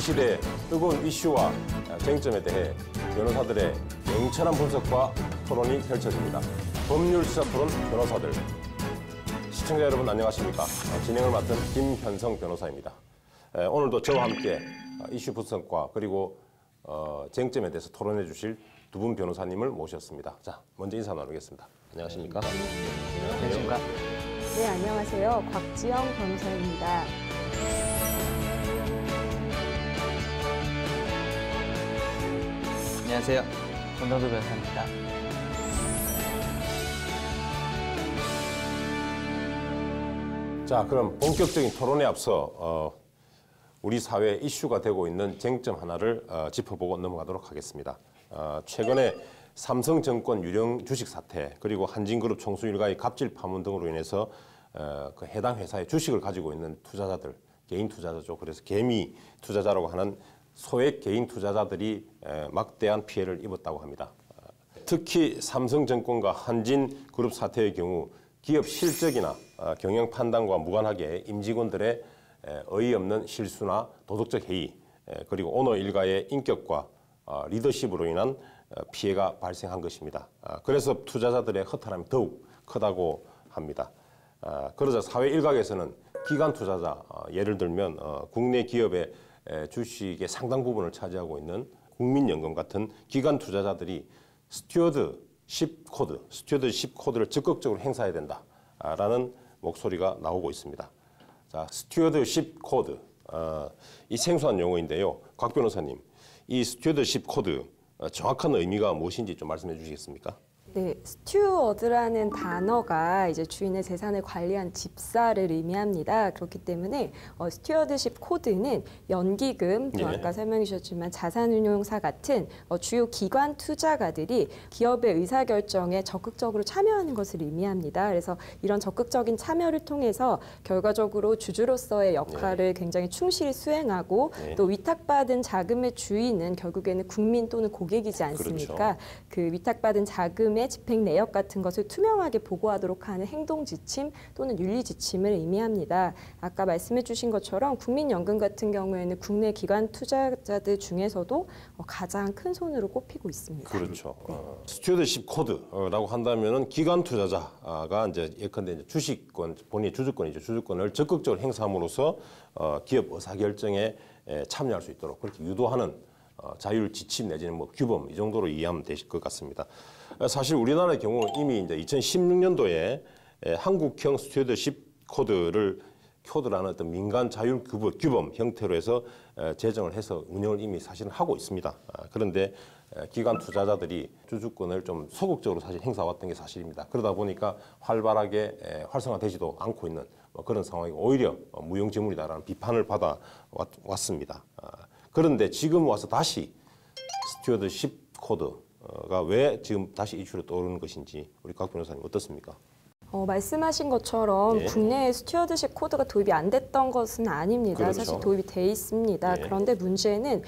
시대의 뜨거운 이슈와 쟁점에 대해 변호사들의 냉철한 분석과 토론이 펼쳐집니다. 법률수사 토론 변호사들. 시청자 여러분 안녕하십니까? 진행을 맡은 김현성 변호사입니다. 오늘도 저와 함께 이슈 분석과 그리고 쟁점에 대해서 토론해 주실 두 분 변호사님을 모셨습니다. 자, 먼저 인사 나누겠습니다. 안녕하십니까? 안녕하십니까? 네, 안녕하세요. 곽지영 변호사입니다. 안녕하세요. 정정도 변호사입니다. 자, 그럼 본격적인 토론에 앞서 우리 사회에 이슈가 되고 있는 쟁점 하나를 짚어보고 넘어가도록 하겠습니다. 최근에 삼성증권 유령 주식 사태 그리고 한진그룹 총수 일가의 갑질 파문 등으로 인해서 그 해당 회사의 주식을 가지고 있는 투자자들, 개인 투자자죠. 그래서 개미 투자자라고 하는 소액 개인 투자자들이 막대한 피해를 입었다고 합니다. 특히 삼성증권과 한진그룹 사태의 경우 기업 실적이나 경영 판단과 무관하게 임직원들의 어이없는 실수나 도덕적 해이 그리고 오너 일가의 인격과 리더십으로 인한 피해가 발생한 것입니다. 그래서 투자자들의 허탈함이 더욱 크다고 합니다. 그러자 사회 일각에서는 기관 투자자, 예를 들면 국내 기업의 주식의 상당 부분을 차지하고 있는 국민연금 같은 기관 투자자들이 스튜어드십 코드를 적극적으로 행사해야 된다라는 목소리가 나오고 있습니다. 자, 스튜어드십 코드, 이 생소한 용어인데요. 곽 변호사님, 이 스튜어드십 코드 정확한 의미가 무엇인지 좀 말씀해 주시겠습니까? 네, 스튜어드라는 단어가 이제 주인의 재산을 관리한 집사를 의미합니다. 그렇기 때문에 스튜어드십 코드는 연기금, 또 아까 설명해 주셨지만 자산운용사 같은 주요 기관 투자가들이 기업의 의사결정에 적극적으로 참여하는 것을 의미합니다. 그래서 이런 적극적인 참여를 통해서 결과적으로 주주로서의 역할을 굉장히 충실히 수행하고 또 위탁받은 자금의 주인은 결국에는 국민 또는 고객이지 않습니까? 그렇죠. 그 위탁받은 자금의 집행 내역 같은 것을 투명하게 보고하도록 하는 행동 지침 또는 윤리 지침을 의미합니다. 아까 말씀해 주신 것처럼 국민연금 같은 경우에는 국내 기관 투자자들 중에서도 가장 큰 손으로 꼽히고 있습니다. 그렇죠. 스튜어드십 코드라고 한다면은 기관 투자자가 이제 예컨대 이제 주식권, 본인의 주주권이죠. 주주권을 적극적으로 행사함으로써 기업 의사결정에 참여할 수 있도록 그렇게 유도하는 자율 지침 내지는 뭐 규범 이 정도로 이해하면 되실 것 같습니다. 사실 우리나라의 경우 이미 이제 2016년도에 한국형 스튜어드십 코드라는 어떤 민간 자율 규범 형태로 해서 제정을 해서 운영을 이미 사실은 하고 있습니다. 그런데 기관 투자자들이 주주권을 좀 소극적으로 사실 행사해왔던 게 사실입니다. 그러다 보니까 활발하게 활성화되지도 않고 있는 그런 상황이고 오히려 무용지물이다라는 비판을 받아왔습니다. 그런데 지금 와서 다시 스튜어드십 코드가 왜 지금 다시 이슈로 떠오르는 것인지 우리 곽 변호사님 어떻습니까? 말씀하신 것처럼 예. 국내에 스튜어드십 코드가 도입이 안 됐던 것은 아닙니다. 그렇죠. 사실 도입이 돼 있습니다. 예. 그런데 문제는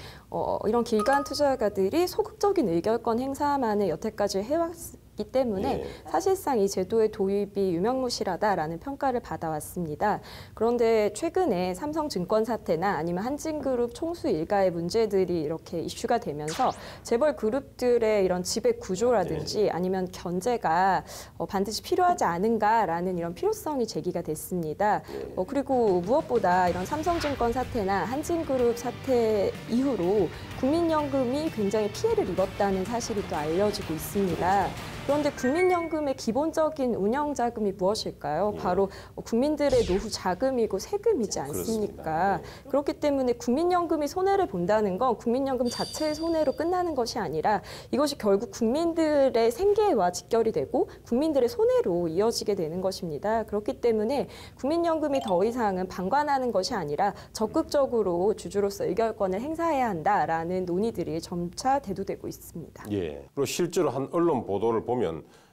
이런 기관 투자가들이 소극적인 의결권 행사만을 여태까지 해왔기 때문에 사실상 이 제도의 도입이 유명무실하다라는 평가를 받아왔습니다. 그런데 최근에 삼성증권 사태나 아니면 한진그룹 총수 일가의 문제들이 이렇게 이슈가 되면서 재벌 그룹들의 이런 지배 구조라든지 아니면 견제가 반드시 필요하지 않은가라는 이런 필요성이 제기가 됐습니다. 그리고 무엇보다 이런 삼성증권 사태나 한진그룹 사태 이후로 국민연금이 굉장히 피해를 입었다는 사실이 또 알려지고 있습니다. 그런데 국민연금의 기본적인 운영자금이 무엇일까요? 바로 국민들의 노후 자금이고 세금이지 않습니까? 그렇기 때문에 국민연금이 손해를 본다는 건 국민연금 자체의 손해로 끝나는 것이 아니라 이것이 결국 국민들의 생계와 직결이 되고 국민들의 손해로 이어지게 되는 것입니다. 그렇기 때문에 국민연금이 더 이상은 방관하는 것이 아니라 적극적으로 주주로서 의결권을 행사해야 한다라는 논의들이 점차 대두되고 있습니다. 예. 그리고 실제로 한 언론 보도를 보면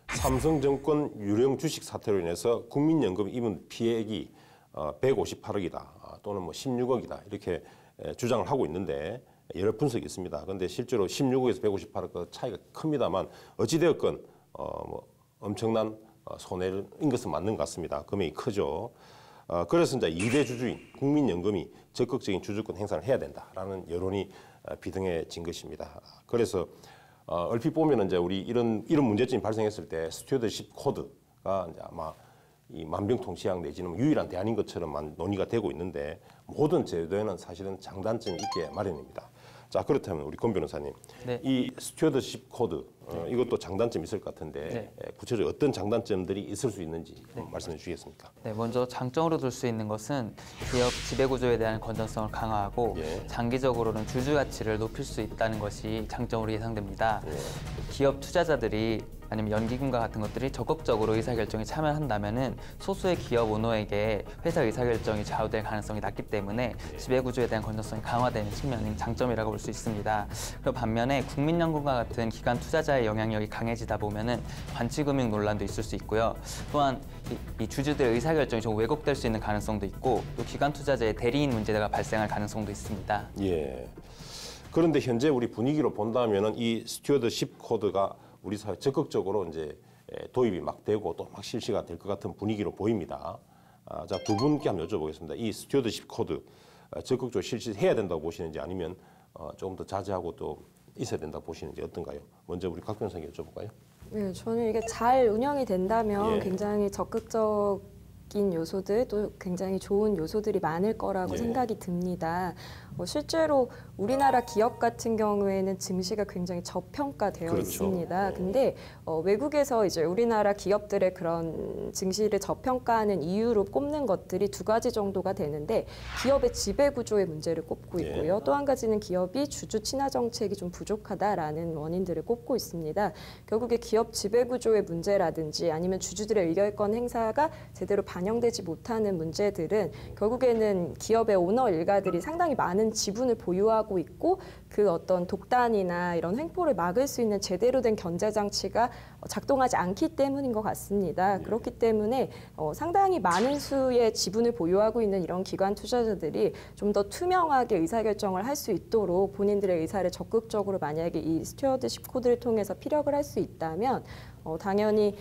삼성증권 유령 주식 사태로 인해서 국민연금 입은 피해액이 158억이다 또는 뭐 16억이다 이렇게 주장을 하고 있는데 여러 분석이 있습니다. 그런데 실제로 16억에서 158억 그 차이가 큽니다만 어찌되었건 뭐 엄청난 손해인 것은 맞는 것 같습니다. 금액이 크죠. 그래서 이제 2대 주주인 국민연금이 적극적인 주주권 행사를 해야 된다라는 여론이 비등해진 것입니다. 그래서 얼핏 보면 이제 우리 이런 문제점이 발생했을 때 스튜어드십 코드가 이제 아마 이 만병통치약 내지는 유일한 대안인 것처럼 논의가 되고 있는데 모든 제도에는 사실은 장단점이 있게 마련입니다. 자, 그렇다면 우리 권 변호사님, 네. 이 스튜어드십 코드 이것도 장단점이 있을 것 같은데 구체적으로 어떤 장단점들이 있을 수 있는지 말씀해 주시겠습니까? 네, 먼저 장점으로 둘 수 있는 것은 기업 지배구조에 대한 건전성을 강화하고 장기적으로는 주주 가치를 높일 수 있다는 것이 장점으로 예상됩니다. 기업 투자자들이 아니면 연기금과 같은 것들이 적극적으로 의사결정에 참여한다면은 소수의 기업 오너에게 회사 의사결정이 좌우될 가능성이 낮기 때문에 지배구조에 대한 건전성이 강화되는 측면이 장점이라고 볼 수 있습니다. 그리고 반면에 국민연금과 같은 기관 투자자의 영향력이 강해지다 보면은 관치금융 논란도 있을 수 있고요. 또한 이 주주들의 의사결정이 좀 왜곡될 수 있는 가능성도 있고 또 기관 투자자의 대리인 문제가 발생할 가능성도 있습니다. 예. 그런데 현재 우리 분위기로 본다면은 이 스튜어드십 코드가 우리 사회 적극적으로 이제 도입이 막 되고 또 막 실시가 될 것 같은 분위기로 보입니다. 자, 두 분께 한번 여쭤보겠습니다. 이 스튜어드십 코드 적극적으로 실시해야 된다고 보시는지 아니면 조금 더 자제하고 또 있어야 된다고 보시는지 어떤가요? 먼저 우리 각 변호사님께 여쭤볼까요? 네, 저는 이게 잘 운영이 된다면 예. 굉장히 적극적인 요소들 또 굉장히 좋은 요소들이 많을 거라고 예. 생각이 듭니다. 실제로 우리나라 기업 같은 경우에는 증시가 굉장히 저평가되어 그렇죠. 있습니다. 근데 외국에서 이제 우리나라 기업들의 그런 증시를 저평가하는 이유로 꼽는 것들이 두 가지 정도가 되는데 기업의 지배 구조의 문제를 꼽고 예. 있고요. 또 한 가지는 기업이 주주 친화 정책이 좀 부족하다라는 원인들을 꼽고 있습니다. 결국에 기업 지배 구조의 문제라든지 아니면 주주들의 의결권 행사가 제대로 반영되지 못하는 문제들은 결국에는 기업의 오너 일가들이 상당히 많은 지분을 보유하고 있고 그 어떤 독단이나 이런 횡포를 막을 수 있는 제대로 된 견제 장치가 작동하지 않기 때문인 것 같습니다. 그렇기 때문에 상당히 많은 수의 지분을 보유하고 있는 이런 기관 투자자들이 좀 더 투명하게 의사결정을 할 수 있도록 본인들의 의사를 적극적으로 만약에 이 스튜어드십 코드를 통해서 피력을 할 수 있다면 당연히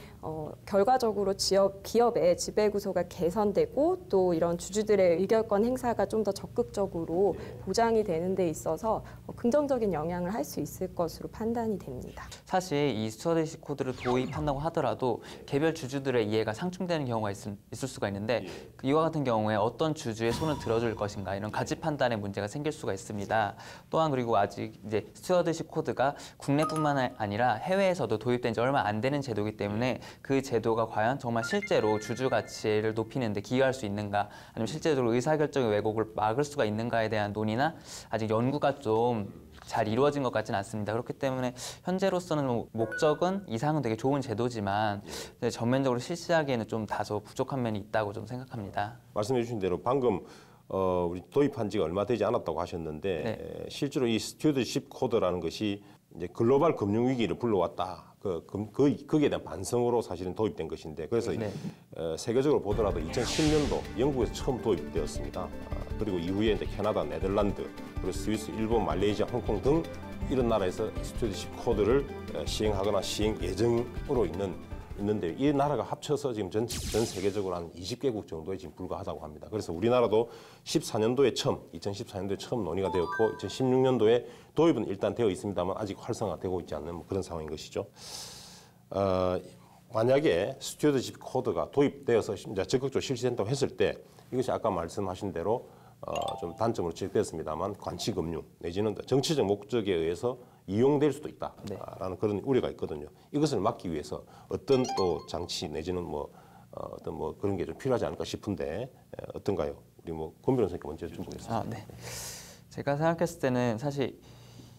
결과적으로 기업의 지배 구조가 개선되고 또 이런 주주들의 의결권 행사가 좀 더 적극적으로 보장이 되는 데 있어서 긍정적인 영향을 할 수 있을 것으로 판단이 됩니다. 사실 이 스튜어드십 코드를 도입한다고 하더라도 개별 주주들의 이해가 상충되는 경우가 있을 수가 있는데 이와 같은 경우에 어떤 주주의 손을 들어줄 것인가 이런 가치 판단의 문제가 생길 수가 있습니다. 또한 그리고 아직 이제 스튜어드십 코드가 국내뿐만 아니라 해외에서도 도입된 지 얼마 안 되는 제도이기 때문에 그 제도가 과연 정말 실제로 주주 가치를 높이는 데 기여할 수 있는가 아니면 실제로 의사결정의 왜곡을 막을 수가 있는가에 대한 논의나 아직 연구가 좀 잘 이루어진 것 같지는 않습니다. 그렇기 때문에 현재로서는 목적은 이상은 되게 좋은 제도지만 전면적으로 실시하기에는 좀 다소 부족한 면이 있다고 좀 생각합니다. 말씀해 주신 대로 방금 우리 도입한 지가 얼마 되지 않았다고 하셨는데 실제로 이 스튜어드십 코드라는 것이 이제 글로벌 금융 위기를 불러왔다. 거기에 대한 반성으로 사실은 도입된 것인데 그래서 세계적으로 보더라도 2010년도 영국에서 처음 도입되었습니다. 그리고 이후에 이제 캐나다, 네덜란드, 그리고 스위스, 일본, 말레이시아, 홍콩 등 이런 나라에서 스튜어드십 코드를 시행하거나 시행 예정으로 있는데 이 나라가 합쳐서 지금 전 세계적으로 한 20개국 정도에 지금 불과하다고 합니다. 그래서 우리나라도 2014년도에 처음 논의가 되었고 2016년도에 도입은 일단 되어 있습니다만 아직 활성화되고 있지 않는 그런 상황인 것이죠. 만약에 스튜어드십 코드가 도입되어서 이제 적극적으로 실시된다고 했을 때 이것이 아까 말씀하신 대로 좀 단점으로 지적됐습니다만 관치금융 내지는 정치적 목적에 의해서 이용될 수도 있다라는 그런 우려가 있거든요. 이것을 막기 위해서 어떤 또 장치 내지는 어떤 그런 게 좀 필요하지 않을까 싶은데 어떤가요? 우리 권 변호사님께 먼저 여쭤보겠습니다. 네. 제가 생각했을 때는 사실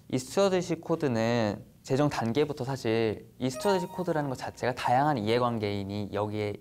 이 스튜어드십 코드는 제정 단계부터 사실 이 스튜어드십 코드라는 것 자체가 다양한 이해관계인이 여기에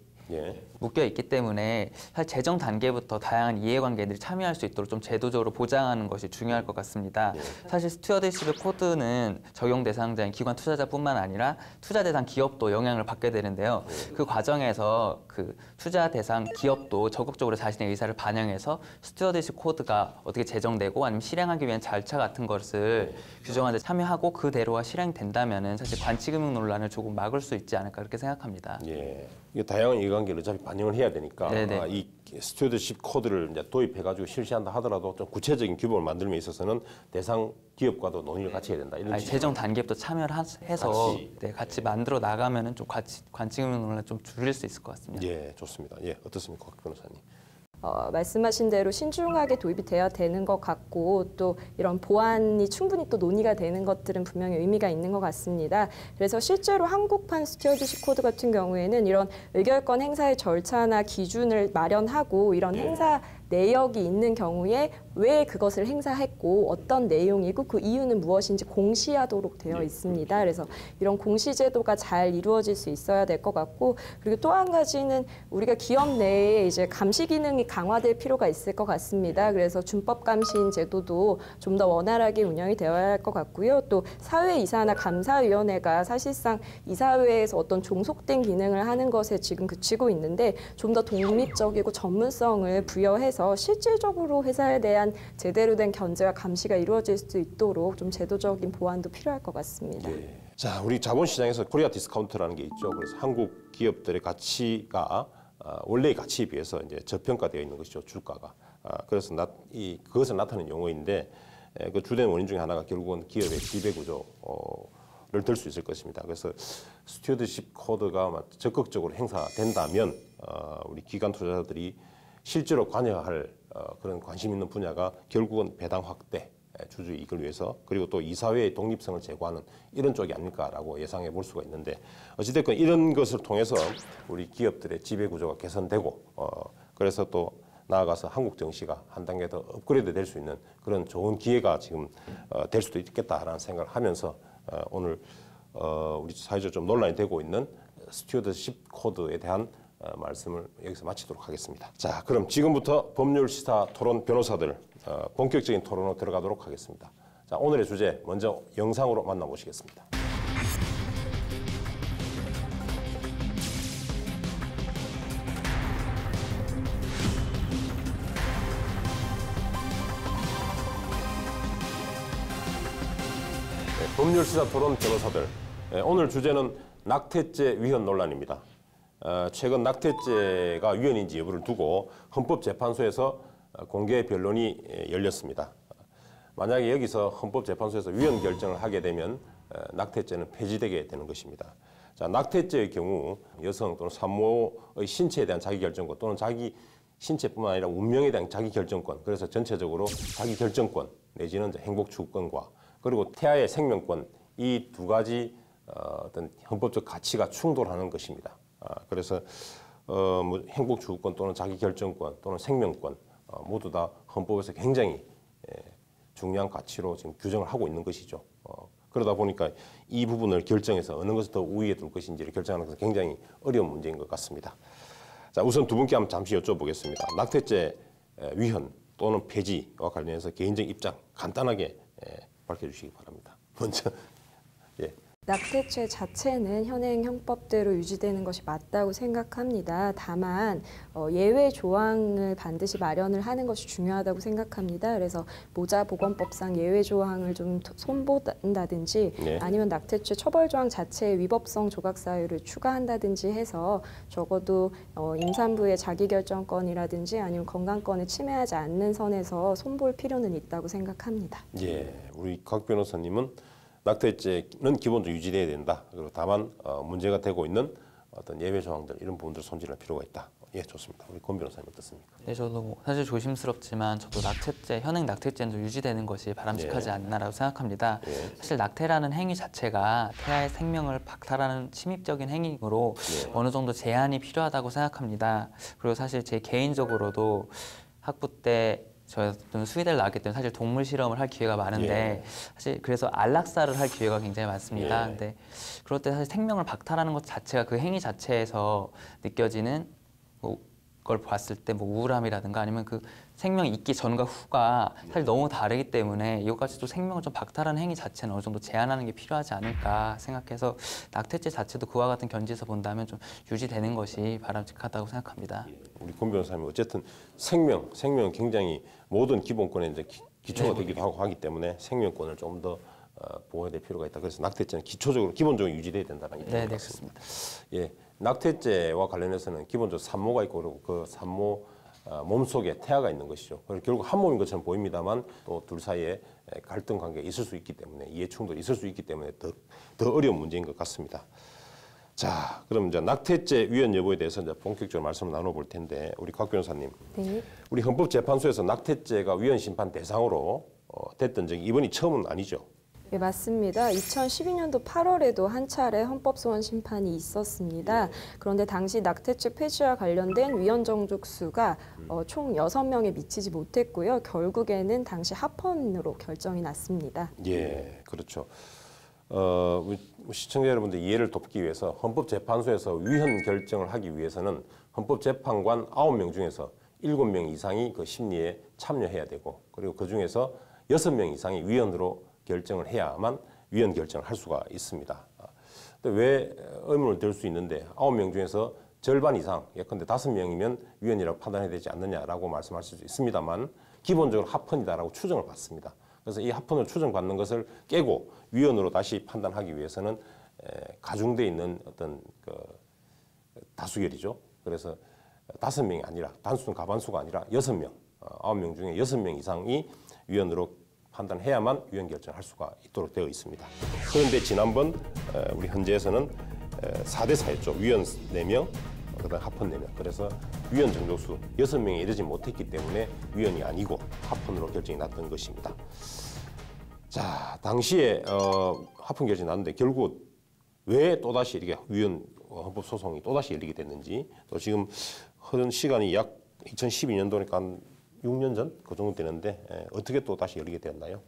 묶여 있기 때문에 사실 제정 단계부터 다양한 이해관계들이 참여할 수 있도록 좀 제도적으로 보장하는 것이 중요할 것 같습니다. 사실 스튜어드십 코드는 적용 대상자인 기관 투자자뿐만 아니라 투자 대상 기업도 영향을 받게 되는데요. 그 과정에서 그 투자 대상 기업도 적극적으로 자신의 의사를 반영해서 스튜어드십 코드가 어떻게 제정되고 아니면 실행하기 위한 절차 같은 것을 규정하는 데 참여하고 그대로가 실행된다면은 사실 관치금융 논란을 조금 막을 수 있지 않을까 그렇게 생각합니다. 이게 다양한 이해관계를 어차피 반영을 해야 되니까 네네. 이 스튜어드십 코드를 이제 도입해가지고 실시한다 하더라도 좀 구체적인 규범을 만들면 있어서는 대상 기업과도 논의를 같이 해야 된다. 이런 재정 단계부터 참여를 해서 같이 만들어 나가면은 좀 관점 논란을 좀 줄일 수 있을 것 같습니다. 예, 좋습니다. 예, 어떻습니까, 곽 변호사님? 말씀하신 대로 신중하게 도입이 돼야 되는 것 같고 또 이런 보완이 충분히 또 논의가 되는 것들은 분명히 의미가 있는 것 같습니다. 그래서 실제로 한국판 스튜어드십 코드 같은 경우에는 이런 의결권 행사의 절차나 기준을 마련하고 이런 행사 내역이 있는 경우에 왜 그것을 행사했고 어떤 내용이고 그 이유는 무엇인지 공시하도록 되어 있습니다. 그래서 이런 공시 제도가 잘 이루어질 수 있어야 될 것 같고 그리고 또 한 가지는 우리가 기업 내에 이제 감시 기능이 강화될 필요가 있을 것 같습니다. 그래서 준법 감시인 제도도 좀 더 원활하게 운영이 되어야 할 것 같고요. 또 사회이사나 감사위원회가 사실상 이사회에서 어떤 종속된 기능을 하는 것에 지금 그치고 있는데 좀 더 독립적이고 전문성을 부여해서 실질적으로 회사에 대한 제대로 된 견제와 감시가 이루어질 수 있도록 좀 제도적인 보완도 필요할 것 같습니다. 예. 자, 우리 자본시장에서 코리아 디스카운트라는 게 있죠. 그래서 한국 기업들의 가치가 원래의 가치에 비해서 이제 저평가되어 있는 것이죠. 주가가. 그래서 그것을 나타내는 용어인데 그 주된 원인 중에 하나가 결국은 기업의 지배구조를 들 수 있을 것입니다. 그래서 스튜어드십 코드가 적극적으로 행사된다면 우리 기관 투자자들이 실제로 관여할 그런 관심 있는 분야가 결국은 배당 확대, 주주 이익을 위해서 그리고 또 이사회의 독립성을 제고하는 이런 쪽이 아닐까라고 예상해 볼 수가 있는데 어찌됐건 이런 것을 통해서 우리 기업들의 지배 구조가 개선되고 그래서 또 나아가서 한국 정시가 한 단계 더 업그레이드 될 수 있는 그런 좋은 기회가 지금 될 수도 있겠다라는 생각을 하면서 오늘 우리 사회적으로 좀 논란이 되고 있는 스튜어드십 코드에 대한 말씀을 여기서 마치도록 하겠습니다. 자, 그럼 지금부터 법률 시사 토론 변호사들 본격적인 토론으로 들어가도록 하겠습니다. 자, 오늘의 주제 먼저 영상으로 만나보시겠습니다. 법률 시사 토론 변호사들 오늘 주제는 낙태죄 위헌 논란입니다. 최근 낙태죄가 위헌인지 여부를 두고 헌법재판소에서 공개 변론이 열렸습니다. 만약에 여기서 헌법재판소에서 위헌 결정을 하게 되면 낙태죄는 폐지되게 되는 것입니다. 자, 낙태죄의 경우 여성 또는 산모의 신체에 대한 자기결정권 또는 자기 신체뿐만 아니라 운명에 대한 자기결정권, 그래서 전체적으로 자기결정권 내지는 행복추구권과 그리고 태아의 생명권, 이 두 가지 어떤 헌법적 가치가 충돌하는 것입니다. 그래서 뭐 행복추구권 또는 자기결정권 또는 생명권 모두 다 헌법에서 굉장히 중요한 가치로 지금 규정을 하고 있는 것이죠. 그러다 보니까 이 부분을 결정해서 어느 것을 더 우위에 둘 것인지를 결정하는 것은 굉장히 어려운 문제인 것 같습니다. 자, 우선 두 분께 한번 잠시 여쭤보겠습니다. 낙태죄 위헌 또는 폐지와 관련해서 개인적 입장 간단하게 밝혀주시기 바랍니다. 먼저 낙태죄 자체는 현행 형법대로 유지되는 것이 맞다고 생각합니다. 다만 예외 조항을 반드시 마련을 하는 것이 중요하다고 생각합니다. 그래서 모자보건법상 예외 조항을 좀 손본다든지 아니면 낙태죄 처벌 조항 자체의 위법성 조각 사유를 추가한다든지 해서 적어도 임산부의 자기결정권이라든지 아니면 건강권을 침해하지 않는 선에서 손볼 필요는 있다고 생각합니다. 예, 우리 곽 변호사님은 낙태죄는 기본적으로 유지돼야 된다. 그리고 다만 문제가 되고 있는 어떤 예외 조항들 이런 부분들을 손질할 필요가 있다. 예, 좋습니다. 우리 권 변호사님 어떻습니까? 네, 저도 사실 조심스럽지만 저도 낙태죄, 현행 낙태죄는 좀 유지되는 것이 바람직하지 않나라고 생각합니다. 사실 낙태라는 행위 자체가 태아의 생명을 박탈하는 침입적인 행위이므로 어느 정도 제한이 필요하다고 생각합니다. 그리고 사실 제 개인적으로도 학부 때 저는 수의대를 나왔기 때문에 사실 동물 실험을 할 기회가 많은데 사실 그래서 안락사를 할 기회가 굉장히 많습니다. 근데 그럴 때 사실 생명을 박탈하는 것 자체가 그 행위 자체에서 느껴지는 걸 봤을 때 뭐 우울함이라든가 아니면 그 생명이 있기 전과 후가 사실 너무 다르기 때문에 이것까지도 생명을 좀 박탈하는 행위 자체는 어느 정도 제한하는 게 필요하지 않을까 생각해서 낙태죄 자체도 그와 같은 견지에서 본다면 좀 유지되는 것이 바람직하다고 생각합니다. 우리 권 변호사님 어쨌든 생명은 굉장히 모든 기본권의 이제 기초가 되기도 하고 하기 때문에 생명권을 좀 더 보호해야 될 필요가 있다. 그래서 낙태죄는 기본적으로 유지돼야 된다는 게 네, 그렇습니다. 예, 낙태죄와 관련해서는 기본적으로 산모가 있고 그리고 그 산모 몸속에 태아가 있는 것이죠. 그래서 결국 한 몸인 것처럼 보입니다만 또 둘 사이에 갈등 관계가 있을 수 있기 때문에 이해 충돌이 있을 수 있기 때문에 더 어려운 문제인 것 같습니다. 자, 그럼 이제 낙태죄 위헌 여부에 대해서 이제 본격적으로 말씀을 나눠볼 텐데 우리 곽 변호사님, 네. 우리 헌법재판소에서 낙태죄가 위헌 심판 대상으로 됐던 적이 이번이 처음은 아니죠? 네, 맞습니다. 2012년도 8월에도 한 차례 헌법소원 심판이 있었습니다. 그런데 당시 낙태죄 폐지와 관련된 위헌 정족 수가 총 6명에 미치지 못했고요. 결국에는 당시 합헌으로 결정이 났습니다. 예, 그렇죠. 우리 시청자 여러분들 이해를 돕기 위해서 헌법재판소에서 위헌 결정을 하기 위해서는 헌법재판관 9명 중에서 7명 이상이 그 심리에 참여해야 되고 그리고 그 중에서 6명 이상이 위헌으로 결정을 해야만 위헌 결정을 할 수가 있습니다. 근데 왜 의문을 들 수 있는데 9명 중에서 절반 이상, 예컨대 5명이면 위헌이라고 판단해야 되지 않느냐라고 말씀하실 수 있습니다만 기본적으로 합헌이다라고 추정을 받습니다. 그래서 이 합헌을 추정받는 것을 깨고 위헌으로 다시 판단하기 위해서는 가중돼 있는 어떤 그 다수결이죠. 그래서 5명이 아니라 단순 가반수가 아니라 6명, 9명 중에 6명 이상이 위헌으로 판단해야만 위헌 결정을 할 수가 있도록 되어 있습니다. 그런데 지난번 우리 헌재에서는 4대 4였죠. 위헌 4명, 그다음 합헌 4명. 그래서 위헌 정족수 6명에 이르지 못했기 때문에 위헌이 아니고 합헌으로 결정이 났던 것입니다. 자, 당시에 합헌 결정이 났는데 결국 왜 또다시 이렇게 위헌 헌법 소송이 또다시 열리게 됐는지 또 지금 흐른 시간이 약 2012년도니까 한 6년 전 그 정도 되는데 어떻게 또 다시 열리게 되었나요?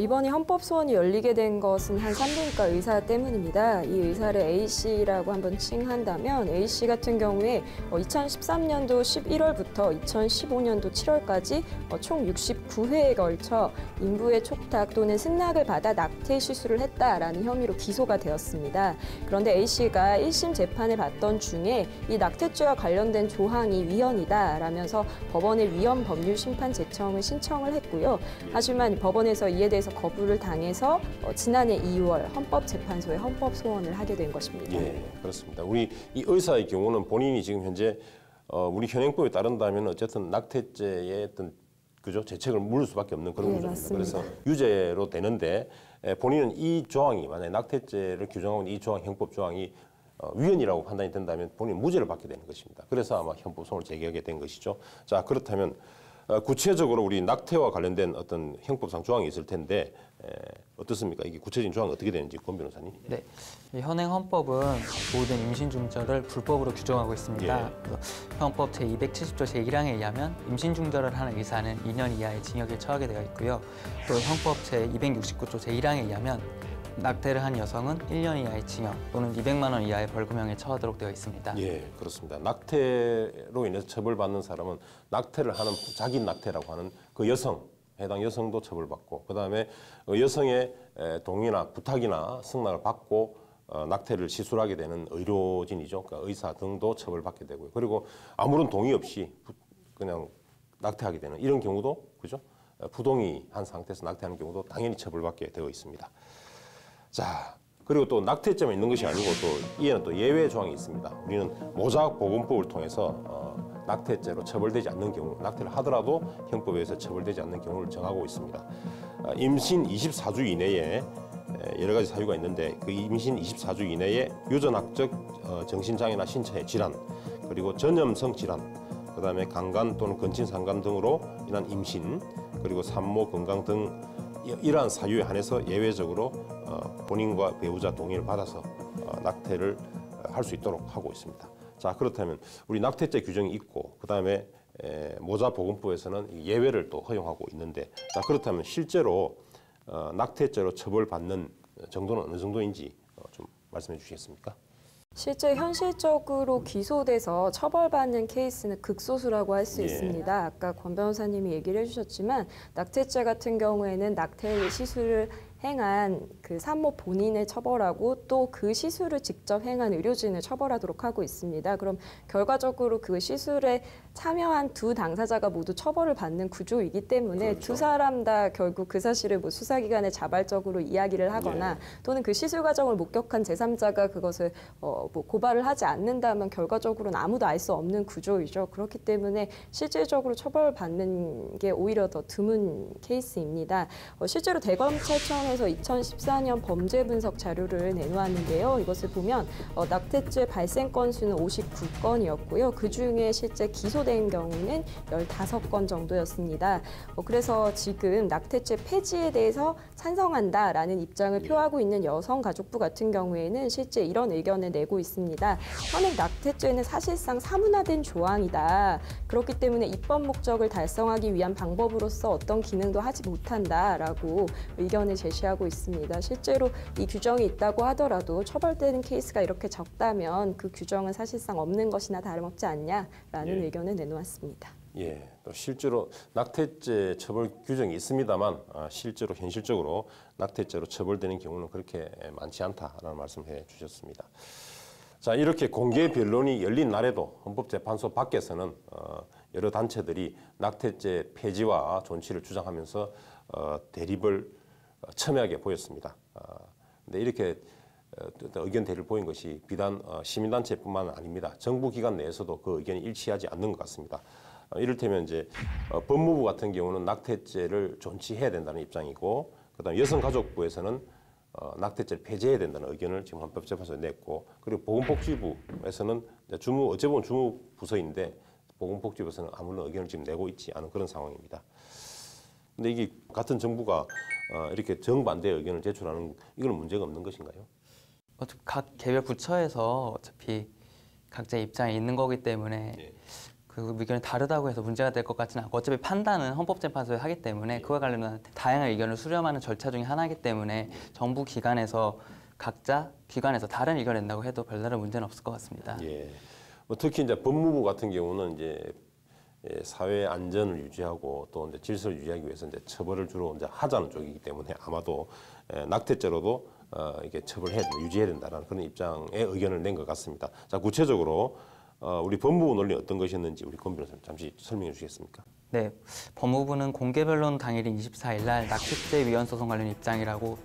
이번에 헌법소원이 열리게 된 것은 한 산부인과 의사 때문입니다. 이 의사를 A씨라고 한번 칭한다면 A씨 같은 경우에 2013년도 11월부터 2015년도 7월까지 총 69회에 걸쳐 인부의 촉탁 또는 승낙을 받아 낙태 시술을 했다라는 혐의로 기소가 되었습니다. 그런데 A씨가 1심 재판을 받던 중에 이 낙태죄와 관련된 조항이 위헌이다라면서 법원에 위헌 법률 심판 제청을 신청을 했고요. 하지만 법원에서 이에 대해서 거부를 당해서 지난해 2월 헌법재판소에 헌법소원을 하게 된 것입니다. 예, 그렇습니다. 우리 이 의사의 경우는 본인이 지금 현재 우리 현행법에 따른다면 어쨌든 낙태죄의 어떤 그죠 재책을 물을 수밖에 없는 그런 구조입니다. 맞습니다. 그래서 유죄로 되는데 본인은 이 조항이 만약에 낙태죄를 규정하고 있는 이 조항 형법 조항이 위헌이라고 판단이 된다면 본인 무죄를 받게 되는 것입니다. 그래서 아마 헌법소원을 제기하게 된 것이죠. 자, 그렇다면 구체적으로 우리 낙태와 관련된 어떤 형법상 조항이 있을 텐데 어떻습니까? 이게 구체적인 조항이 어떻게 되는지 권 변호사님. 네, 이 현행 헌법은 모든 임신 중절을 불법으로 규정하고 있습니다. 예. 헌법 제270조 제1항에 의하면 임신 중절을 하는 의사는 2년 이하의 징역에 처하게 되어 있고요. 또 헌법 제269조 제1항에 의하면 낙태를 한 여성은 1년 이하의 징역 또는 200만 원 이하의 벌금형에 처하도록 되어 있습니다. 예, 그렇습니다. 낙태로 인해서 처벌받는 사람은 낙태를 하는 자기 낙태라고 하는 그 여성, 해당 여성도 처벌받고 그다음에 여성의 동의나 부탁이나 승낙을 받고 낙태를 시술하게 되는 의료진이죠. 그러니까 의사 등도 처벌받게 되고요. 그리고 아무런 동의 없이 그냥 낙태하게 되는 이런 경우도 그죠? 부동의한 상태에서 낙태하는 경우도 당연히 처벌받게 되어 있습니다. 자, 그리고 또 낙태죄만 있는 것이 아니고 또 이에는 또 예외 조항이 있습니다. 우리는 모자보건법을 통해서 낙태죄로 처벌되지 않는 경우, 낙태를 하더라도 형법에 의해서 처벌되지 않는 경우를 정하고 있습니다. 임신 24주 이내에 여러 가지 사유가 있는데 그 임신 24주 이내에 유전학적 정신장애나 신체 질환, 그리고 전염성 질환, 그다음에 강간 또는 건친상간 등으로 인한 임신, 그리고 산모 건강 등 이러한 사유에 한해서 예외적으로 본인과 배우자 동의를 받아서 낙태를 할 수 있도록 하고 있습니다. 자, 그렇다면 우리 낙태죄 규정이 있고 그다음에 모자보건법에서는 예외를 또 허용하고 있는데 자, 그렇다면 실제로 낙태죄로 처벌받는 정도는 어느 정도인지 좀 말씀해 주시겠습니까? 실제 현실적으로 기소돼서 처벌받는 케이스는 극소수라고 할 수 예. 있습니다. 아까 권 변호사님이 얘기를 해주셨지만 낙태죄 같은 경우에는 낙태 시술을 행한 그 산모 본인을 처벌하고 또 그 시술을 직접 행한 의료진을 처벌하도록 하고 있습니다. 그럼 결과적으로 그 시술에 참여한 두 당사자가 모두 처벌을 받는 구조이기 때문에 그렇죠. 두 사람 다 결국 그 사실을 뭐 수사기관에 자발적으로 이야기를 하거나 네. 또는 그 시술 과정을 목격한 제3자가 그것을 뭐 고발을 하지 않는다면 결과적으로는 아무도 알 수 없는 구조이죠. 그렇기 때문에 실질적으로 처벌받는 게 오히려 더 드문 케이스입니다. 실제로 대검찰청에서 2014년 범죄 분석 자료를 내놓았는데요. 이것을 보면 낙태죄 발생 건수는 59건이었고요. 그중에 실제 기소된 경우는 15건 정도였습니다. 그래서 지금 낙태죄 폐지에 대해서 찬성한다라는 입장을 표하고 있는 여성가족부 같은 경우에는 실제 이런 의견을 내고 있습니다. 현행 낙태죄는 사실상 사문화된 조항이다. 그렇기 때문에 입법 목적을 달성하기 위한 방법으로서 어떤 기능도 하지 못한다라고 의견을 제시하고 있습니다. 실제로 이 규정이 있다고 하더라도 처벌되는 케이스가 이렇게 적다면 그 규정은 사실상 없는 것이나 다름없지 않냐라는 의견을 내놓았습니다. 예, 또 실제로 낙태죄 처벌 규정이 있습니다만 실제로 현실적으로 낙태죄로 처벌되는 경우는 그렇게 많지 않다라는 말씀해 주셨습니다. 자, 이렇게 공개 변론이 열린 날에도 헌법재판소 밖에서는 여러 단체들이 낙태죄 폐지와 존치를 주장하면서 대립을 첨예하게 보였습니다. 근데 이렇게 의견 대립을 보인 것이 비단 시민단체뿐만 아닙니다. 정부 기관 내에서도 그 의견이 일치하지 않는 것 같습니다. 이를테면 이제 법무부 같은 경우는 낙태죄를 존치해야 된다는 입장이고, 그다음 여성가족부에서는 낙태죄를 폐지해야 된다는 의견을 지금 헌법재판소에 냈고, 그리고 보건복지부에서는 어찌 보면 주무 부서인데 보건복지부에서는 아무런 의견을 지금 내고 있지 않은 그런 상황입니다. 근데 이게 같은 정부가 이렇게 정반대의 의견을 제출하는 이건 문제가 없는 것인가요? 각 개별 부처에서 어차피 각자의 입장이 있는 거기 때문에 예. 그 의견이 다르다고 해서 문제가 될 것 같지는 않고, 어차피 판단은 헌법재판소에 하기 때문에 그와 관련한 다양한 의견을 수렴하는 절차 중에 하나이기 때문에 정부 기관에서 각자 기관에서 다른 의견을 낸다고 해도 별다른 문제는 없을 것 같습니다. 예. 뭐 특히 이제 법무부 같은 경우는 이제 사회 안전을 유지하고 또 이제 질서를 유지하기 위해서 이제 처벌을 주로 이제 하자는 쪽이기 때문에 아마도 낙태죄로도 이게 유지해야 된다는 그런 입장의 의견을 낸 것 같습니다. 자, 구체적으로 우리 법무부 논리는 어떤 것이었는지 우리 권 변호사님 잠시 설명해 주시겠습니까? 네, 법무부는 공개변론 당일인 24일 날 낙태죄 위헌 소송 관련 입장이라고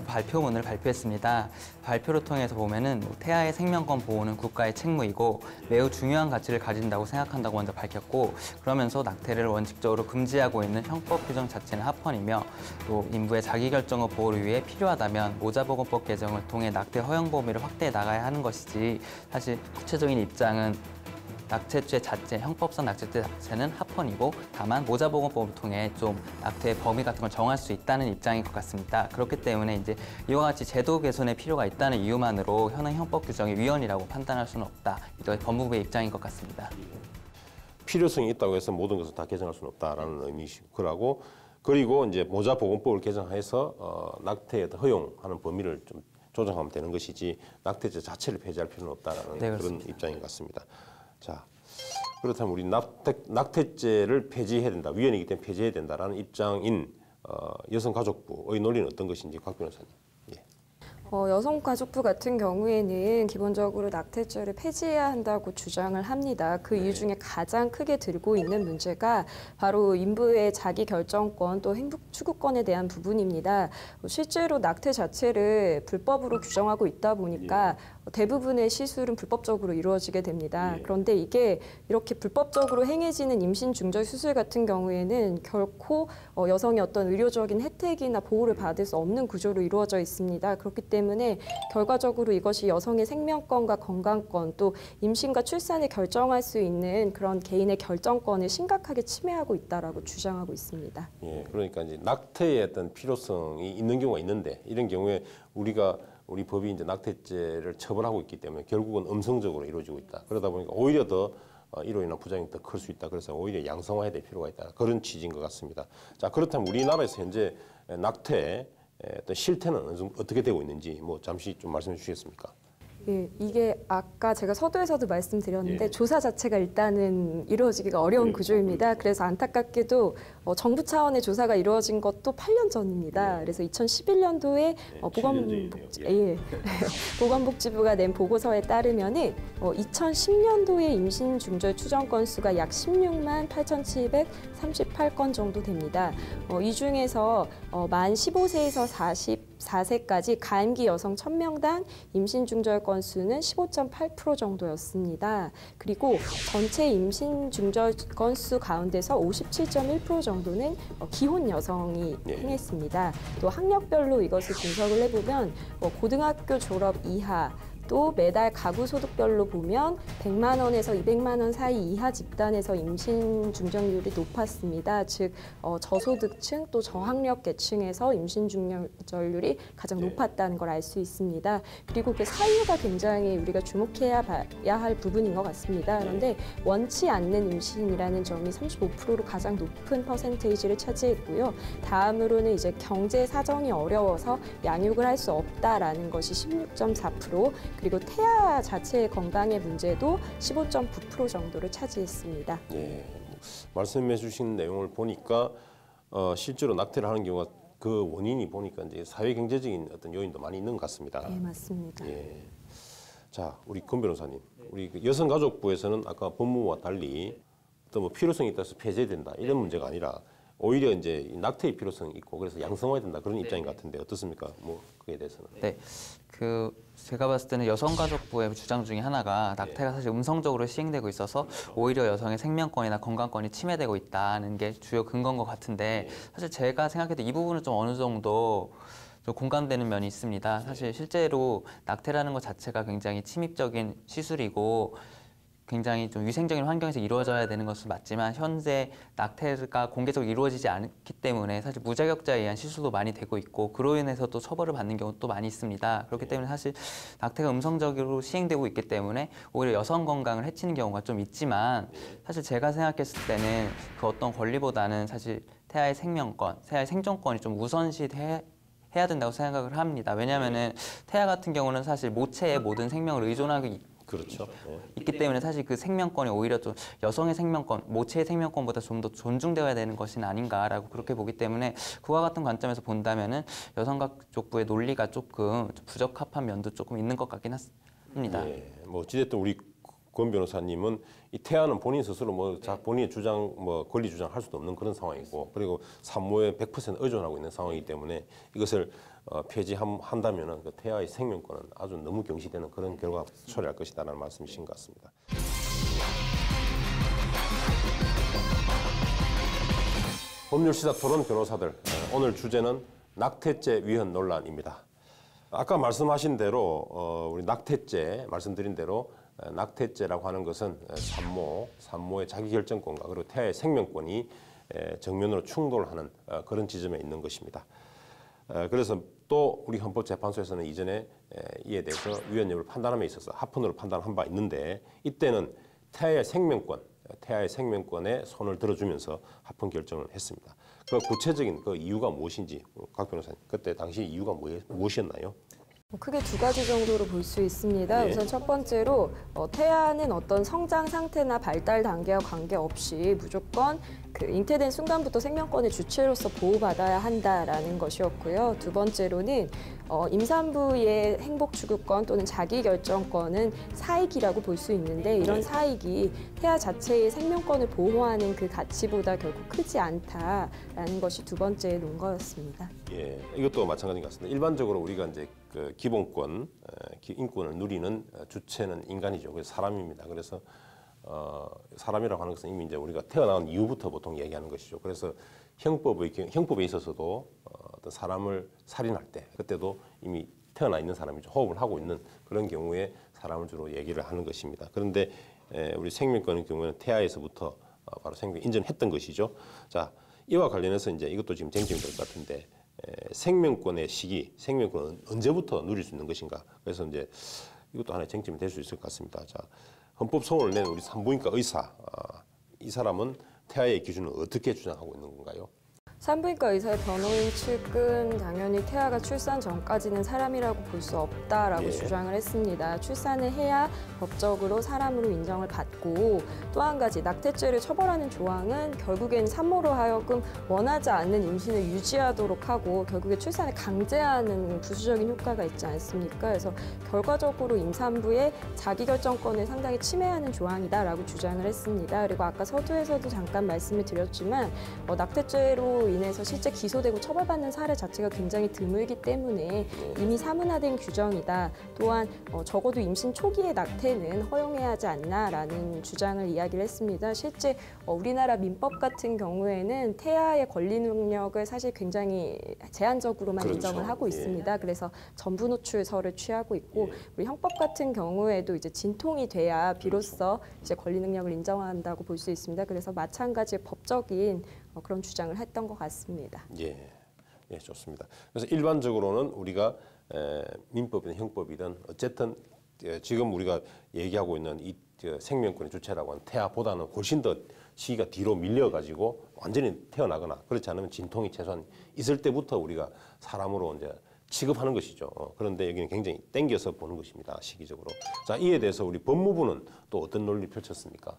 발표문을 발표했습니다. 발표를 통해서 보면은 태아의 생명권 보호는 국가의 책무이고 매우 중요한 가치를 가진다고 생각한다고 먼저 밝혔고, 그러면서 낙태를 원칙적으로 금지하고 있는 형법 규정 자체는 합헌이며, 또 인부의 자기결정의 보호를 위해 필요하다면 모자보건법 개정을 통해 낙태 허용 범위를 확대해 나가야 하는 것이지, 사실 구체적인 입장은 낙태죄 자체, 형법상 낙태죄 자체는 합헌이고 다만 모자보건법을 통해 좀 낙태의 범위 같은 걸 정할 수 있다는 입장인 것 같습니다. 그렇기 때문에 이제 이와 같이 제도 개선의 필요가 있다는 이유만으로 현행 형법 규정이 위헌이라고 판단할 수는 없다. 이게 법무부의 입장인 것 같습니다. 필요성이 있다고 해서 모든 것을 다 개정할 수는 없다라는 의미시고, 그리고 이제 모자보건법을 개정해서 낙태에 허용하는 범위를 좀 조정하면 되는 것이지 낙태죄 자체를 폐지할 필요는 없다라는 네, 그런 입장인 것 같습니다. 자, 그렇다면 우리 낙태죄를 폐지해야 된다, 위헌이기 때문에 폐지해야 된다라는 입장인 여성가족부의 논리는 어떤 것인지 곽 변호사님. 예. 여성가족부 같은 경우에는 기본적으로 낙태죄를 폐지해야 한다고 주장을 합니다. 그 이유 중에 가장 크게 들고 있는 문제가 바로 인부의 자기결정권 또 행복 추구권에 대한 부분입니다. 실제로 낙태 자체를 불법으로 규정하고 있다 보니까 대부분의 시술은 불법적으로 이루어지게 됩니다. 그런데 이게 이렇게 불법적으로 행해지는 임신 중절 수술 같은 경우에는 결코 여성이 어떤 의료적인 혜택이나 보호를 받을 수 없는 구조로 이루어져 있습니다. 그렇기 때문에 결과적으로 이것이 여성의 생명권과 건강권 또 임신과 출산을 결정할 수 있는 그런 개인의 결정권을 심각하게 침해하고 있다라고 주장하고 있습니다. 예, 그러니까 이제 낙태의 어떤 필요성이 있는 경우가 있는데 이런 경우에 우리 법이 이제 낙태죄를 처벌하고 있기 때문에 결국은 음성적으로 이루어지고 있다. 그러다 보니까 오히려 더 이로 인한 부작용이 더 클 수 있다. 그래서 오히려 양성화해야 될 필요가 있다. 그런 취지인 것 같습니다. 자, 그렇다면 우리나라에서 현재 낙태의 어떤 실태는 어떻게 되고 있는지 뭐 잠시 좀 말씀해 주시겠습니까? 예, 이게 아까 제가 서두에서도 말씀드렸는데 예. 조사 자체가 일단은 이루어지기가 어려운 구조입니다. 그래서 안타깝게도 정부 차원의 조사가 이루어진 것도 8년 전입니다. 그래서 2011년도에 보건복지부가 낸 보고서에 따르면은 2010년도에 임신 중절 추정 건수가 약 16만 8,738건 정도 됩니다. 이 중에서 만 15세에서 44세까지 가임기 여성 1000명당 임신 중절 건수는 15.8% 정도였습니다. 그리고 전체 임신 중절 건수 가운데서 57.1% 정도는 기혼 여성이 행했습니다. 또 학력별로 이것을 분석을 해보면 고등학교 졸업 이하 또 매달 가구 소득별로 보면 100만 원에서 200만 원 사이 이하 집단에서 임신 중절률이 높았습니다. 즉 저소득층 또 저학력 계층에서 임신 중절률이 가장 높았다는 걸 알 수 있습니다. 그리고 그 사유가 굉장히 우리가 주목해야 할 부분인 것 같습니다. 그런데 원치 않는 임신이라는 점이 35%로 가장 높은 퍼센테이지를 차지했고요. 다음으로는 이제 경제 사정이 어려워서 양육을 할 수 없다라는 것이 16.4%, 그리고 태아 자체의 건강의 문제도 15.9% 정도를 차지했습니다. 예, 말씀해 주신 내용을 보니까 실제로 낙태를 하는 경우가 그 원인이 보니까 이제 사회 경제적인 어떤 요인도 많이 있는 것 같습니다. 네, 맞습니다. 예. 자, 우리 권 변호사님, 우리 그 여성가족부에서는 아까 법무부와 달리 어떤 뭐 필요성이 있다서 폐지된다 이런 문제가 아니라 오히려 이제 낙태의 필요성이 있고 그래서 양성화해야 된다 그런 입장인 것 같은데 어떻습니까? 뭐 그에 대해서는. 네, 제가 봤을 때는 여성가족부의 주장 중에 하나가 낙태가 사실 음성적으로 시행되고 있어서 오히려 여성의 생명권이나 건강권이 침해되고 있다는 게 주요 근거인 것 같은데 사실 제가 생각해도 이 부분은 좀 어느 정도 좀 공감되는 면이 있습니다. 사실 실제로 낙태라는 것 자체가 굉장히 침입적인 시술이고 굉장히 좀 위생적인 환경에서 이루어져야 되는 것은 맞지만 현재 낙태가 공개적으로 이루어지지 않기 때문에 사실 무자격자에 의한 시술도 많이 되고 있고 그로 인해서 또 처벌을 받는 경우도 많이 있습니다. 그렇기 때문에 사실 낙태가 음성적으로 시행되고 있기 때문에 오히려 여성 건강을 해치는 경우가 좀 있지만 사실 제가 생각했을 때는 그 어떤 권리보다는 사실 태아의 생명권, 태아의 생존권이 좀 우선시 해야 된다고 생각을 합니다. 왜냐하면은 태아 같은 경우는 사실 모체의 모든 생명을 의존하고 그렇죠. 있기 때문에 사실 그 생명권이 오히려 좀 여성의 생명권, 모체의 생명권보다 좀 더 존중되어야 되는 것은 아닌가라고 그렇게 보기 때문에 그와 같은 관점에서 본다면은 여성가족부의 논리가 조금 부적합한 면도 조금 있는 것 같긴 합니다. 예, 뭐 어찌됐든 우리 권 변호사님은 이 태아는 본인 스스로 뭐 본인의 주장, 뭐 권리 주장할 수도 없는 그런 상황이고 그리고 산모에 100% 의존하고 있는 상황이기 때문에 이것을 폐지한다면은 그 태아의 생명권은 아주 너무 경시되는 그런 결과가 초래할 것이다라는 말씀이신 것 같습니다. 법률시사 토론 변호사들 오늘 주제는 낙태죄 위헌 논란입니다. 아까 말씀하신 대로 우리 낙태죄 말씀드린 대로 낙태죄라고 하는 것은 산모의 자기결정권과 그리고 태아의 생명권이 정면으로 충돌하는 그런 지점에 있는 것입니다. 그래서 또 우리 헌법재판소에서는 이전에 이에 대해서 위헌 여부를 판단함에 있어서 합헌으로 판단한 바 있는데 이때는 태아의 생명권에 손을 들어주면서 합헌 결정을 했습니다. 그 구체적인 그 이유가 무엇인지 각 변호사님 그때 당시 이유가 무엇이었나요? 크게 두 가지 정도로 볼 수 있습니다. 예. 우선 첫 번째로 태아는 어떤 성장 상태나 발달 단계와 관계없이 무조건 그 잉태된 순간부터 생명권의 주체로서 보호받아야 한다라는 것이었고요. 두 번째로는 임산부의 행복 추구권 또는 자기결정권은 사익이라고 볼 수 있는데 이런 사익이 태아 자체의 생명권을 보호하는 그 가치보다 결코 크지 않다라는 것이 두 번째 논거였습니다. 예, 이것도 마찬가지인 것 같습니다. 일반적으로 우리가 이제 그 기본권, 인권을 누리는 주체는 인간이죠. 그래서 사람입니다. 그래서 사람이라고 하는 것은 이미 이제 우리가 태어난 이후부터 보통 얘기하는 것이죠. 그래서 형법에 있어서도 어떤 사람을 살인할 때 그때도 이미 태어나 있는 사람이죠. 호흡을 하고 있는 그런 경우에 사람을 주로 얘기를 하는 것입니다. 그런데 우리 생명권의 경우에는 태아에서부터 바로 생명 인정했던 것이죠. 자, 이와 관련해서 이제 이것도 지금 쟁점이 될 것 같은데 생명권의 시기, 생명권은 언제부터 누릴 수 있는 것인가? 그래서 이제 이것도 하나의 쟁점이 될 수 있을 것 같습니다. 자, 헌법 소원을 낸 우리 산부인과 의사, 이 사람은 태아의 기준을 어떻게 주장하고 있는 건가요? 산부인과 의사의 변호인 측은 당연히 태아가 출산 전까지는 사람이라고 볼 수 없다라고 예. 주장을 했습니다. 출산을 해야 법적으로 사람으로 인정을 받고 또 한 가지 낙태죄를 처벌하는 조항은 결국엔 산모로 하여금 원하지 않는 임신을 유지하도록 하고 결국에 출산을 강제하는 부수적인 효과가 있지 않습니까? 그래서 결과적으로 임산부의 자기결정권을 상당히 침해하는 조항이다라고 주장을 했습니다. 그리고 아까 서두에서도 잠깐 말씀을 드렸지만 낙태죄로 인해서 실제 기소되고 처벌받는 사례 자체가 굉장히 드물기 때문에 이미 사문화된 규정이다. 또한 적어도 임신 초기의 낙태는 허용해야 하지 않나라는 주장을 이야기를 했습니다. 실제 우리나라 민법 같은 경우에는 태아의 권리 능력을 사실 굉장히 제한적으로만 그렇죠. 인정을 하고 있습니다. 그래서 전부 노출서를 취하고 있고 우리 형법 같은 경우에도 이제 진통이 돼야 비로소 이제 권리 능력을 인정한다고 볼 수 있습니다. 그래서 마찬가지의 법적인 그런 주장을 했던 것 같습니다. 예, 예, 좋습니다. 그래서 일반적으로는 우리가 민법이든 형법이든 어쨌든 지금 우리가 얘기하고 있는 이 생명권의 주체라고 하는 태아보다는 훨씬 더 시기가 뒤로 밀려가지고 완전히 태어나거나 그렇지 않으면 진통이 최소한 있을 때부터 우리가 사람으로 이제 취급하는 것이죠. 그런데 여기는 굉장히 땡겨서 보는 것입니다. 시기적으로. 자, 이에 대해서 우리 법무부는 또 어떤 논리를 펼쳤습니까?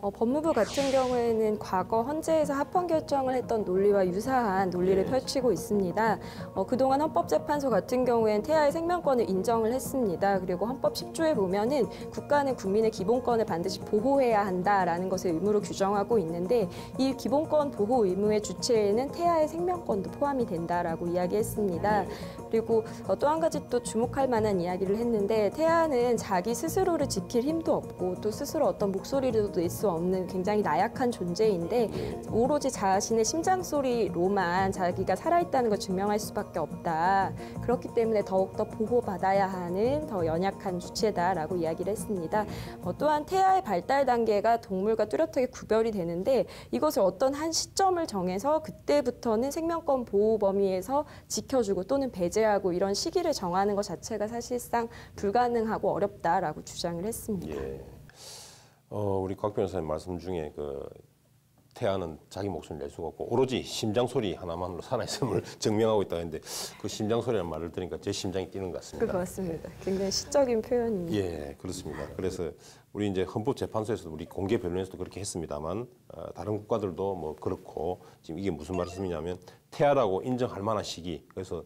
법무부 같은 경우에는 과거 헌재에서 합헌 결정을 했던 논리와 유사한 논리를 펼치고 있습니다. 그동안 헌법재판소 같은 경우에는 태아의 생명권을 인정을 했습니다. 그리고 헌법 10조에 보면은 국가는 국민의 기본권을 반드시 보호해야 한다라는 것을 의무로 규정하고 있는데 이 기본권 보호 의무의 주체에는 태아의 생명권도 포함이 된다라고 이야기했습니다. 그리고 또 한 가지 또 주목할 만한 이야기를 했는데 태아는 자기 스스로를 지킬 힘도 없고 또 스스로 어떤 목소리를 낼 수 없는 굉장히 나약한 존재인데 오로지 자신의 심장 소리로만 자기가 살아있다는 걸 증명할 수밖에 없다. 그렇기 때문에 더욱더 보호받아야 하는 더 연약한 주체다라고 이야기를 했습니다. 또한 태아의 발달 단계가 동물과 뚜렷하게 구별이 되는데 이것을 어떤 한 시점을 정해서 그때부터는 생명권 보호 범위에서 지켜주고 또는 배제하고 이런 시기를 정하는 것 자체가 사실상 불가능하고 어렵다라고 주장을 했습니다. 예. 우리 곽 변호사님 말씀 중에 태아는 자기 목숨을 낼 수가 없고 오로지 심장 소리 하나만으로 살아있음을 증명하고 있다 했는데 그 심장 소리라는 말을 들으니까 제 심장이 뛰는 것 같습니다. 그렇습니다. 굉장히 시적인 표현입니다. 예, 그렇습니다. 그래서 우리 이제 헌법재판소에서도 우리 공개 변론에서도 그렇게 했습니다만 다른 국가들도 뭐 그렇고 지금 이게 무슨 말씀이냐면 태아라고 인정할 만한 시기 그래서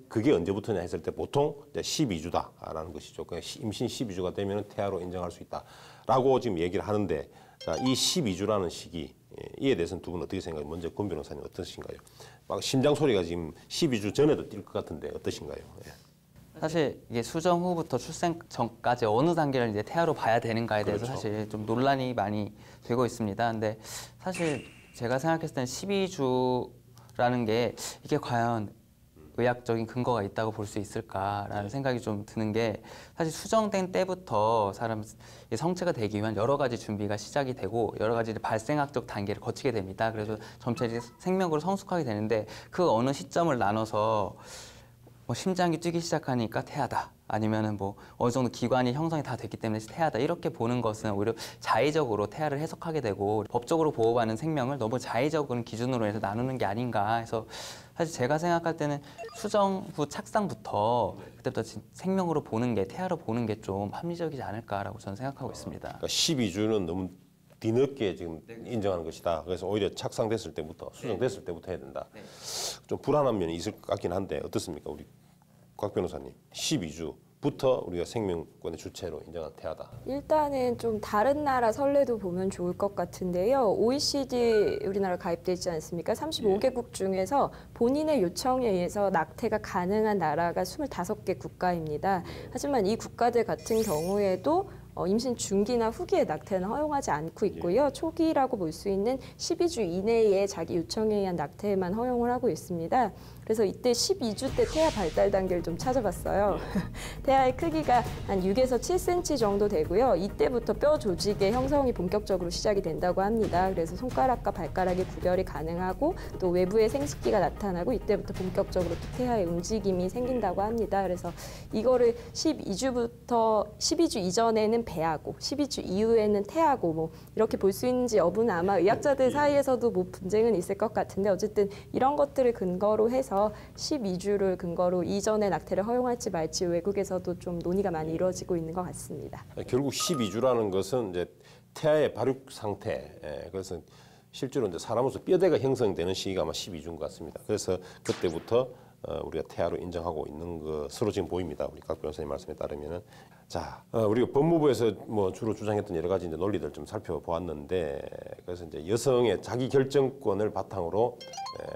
그게 언제부터냐 했을 때 보통 이제 12주다라는 것이죠. 그러니까 임신 12주가 되면 태아로 인정할 수 있다라고 지금 얘기를 하는데 자, 이 12주라는 시기 이에 대해서는 두 분 어떻게 생각해요? 먼저 권 변호사님 어떠신가요? 막 심장 소리가 지금 12주 전에도 뛸 것 같은데 어떠신가요? 예. 사실 이게 수정 후부터 출생 전까지 어느 단계를 이제 태아로 봐야 되는가에 대해서 그렇죠. 사실 좀 논란이 많이 되고 있습니다. 근데 사실 제가 생각했을 때는 12주라는 게 이게 과연 의학적인 근거가 있다고 볼 수 있을까라는 생각이 좀 드는 게 사실 수정된 때부터 사람 성체가 되기 위한 여러 가지 준비가 시작이 되고 여러 가지 발생학적 단계를 거치게 됩니다. 그래서 점차 이제 생명으로 성숙하게 되는데 그 어느 시점을 나눠서 뭐 심장이 뛰기 시작하니까 태아다. 아니면은 뭐 어느 정도 기관이 형성이 다 됐기 때문에 태아다. 이렇게 보는 것은 오히려 자의적으로 태아를 해석하게 되고 법적으로 보호받는 생명을 너무 자의적인 기준으로 해서 나누는 게 아닌가 해서 사실 제가 생각할 때는 수정 후 착상부터 그때부터 생명으로 보는 게 태아로 보는 게 좀 합리적이지 않을까라고 저는 생각하고 있습니다. 그러니까 12주는 너무 뒤늦게 지금 인정하는 것이다. 그래서 오히려 착상됐을 때부터 수정됐을 때부터 해야 된다. 좀 불안한 면이 있을 것 같긴 한데 어떻습니까? 우리 곽 변호사님 12주부터 우리가 생명권의 주체로 인정한 태아다. 일단은 좀 다른 나라 선례도 보면 좋을 것 같은데요. OECD 우리나라 가입돼 있지 않습니까? 35개국 중에서 본인의 요청에 의해서 낙태가 가능한 나라가 25개 국가입니다. 하지만 이 국가들 같은 경우에도 임신 중기나 후기의 낙태는 허용하지 않고 있고요. 초기라고 볼 수 있는 12주 이내에 자기 요청에 의한 낙태만 허용을 하고 있습니다. 그래서 이때 12주 때 태아 발달 단계를 좀 찾아봤어요. 태아의 크기가 한 6에서 7cm 정도 되고요. 이때부터 뼈 조직의 형성이 본격적으로 시작이 된다고 합니다. 그래서 손가락과 발가락의 구별이 가능하고 또 외부의 생식기가 나타나고 이때부터 본격적으로 태아의 움직임이 생긴다고 합니다. 그래서 이거를 12주 이전에는 이후에는 배하고 12주 이후에는 태하고 뭐 이렇게 볼 수 있는지 여부는 아마 의학자들 사이에서도 뭐 분쟁은 있을 것 같은데 어쨌든 이런 것들을 근거로 해서 12주를 근거로 이전에 낙태를 허용할지 말지 외국에서도 좀 논의가 많이 이루어지고 있는 것 같습니다. 결국 12주라는 것은 이제 태아의 발육 상태, 그래서 실제로 이제 사람으로서 뼈대가 형성되는 시기가 아마 12주인 것 같습니다. 그래서 그때부터 우리가 태아로 인정하고 있는 것으로 지금 보입니다. 우리 각 변호사님 말씀에 따르면은. 자, 우리가 법무부에서 뭐 주로 주장했던 여러 가지 이제 논리들 좀 살펴보았는데, 그래서 이제 여성의 자기 결정권을 바탕으로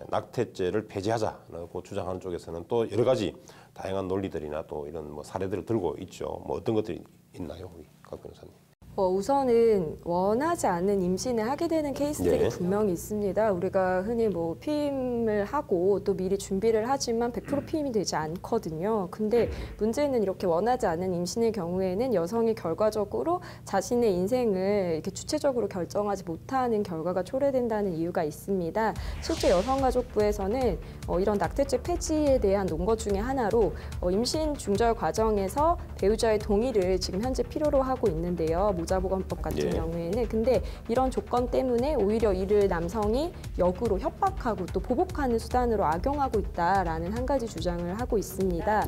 낙태죄를 폐지하자고 주장하는 쪽에서는 또 여러 가지 다양한 논리들이나 또 이런 뭐 사례들을 들고 있죠. 뭐 어떤 것들이 있나요, 우리 각 변호사님? 우선은 원하지 않는 임신을 하게 되는 케이스들이 네. 분명히 있습니다. 우리가 흔히 뭐 피임을 하고 또 미리 준비를 하지만 100% 피임이 되지 않거든요. 근데 문제는 이렇게 원하지 않는 임신의 경우에는 여성이 결과적으로 자신의 인생을 이렇게 주체적으로 결정하지 못하는 결과가 초래된다는 이유가 있습니다. 실제 여성가족부에서는 이런 낙태죄 폐지에 대한 논거 중에 하나로 임신 중절 과정에서 배우자의 동의를 지금 현재 필요로 하고 있는데요. 모자보건법 같은 경우에는. 근데 이런 조건 때문에 오히려 이를 남성이 역으로 협박하고 또 보복하는 수단으로 악용하고 있다라는 한 가지 주장을 하고 있습니다.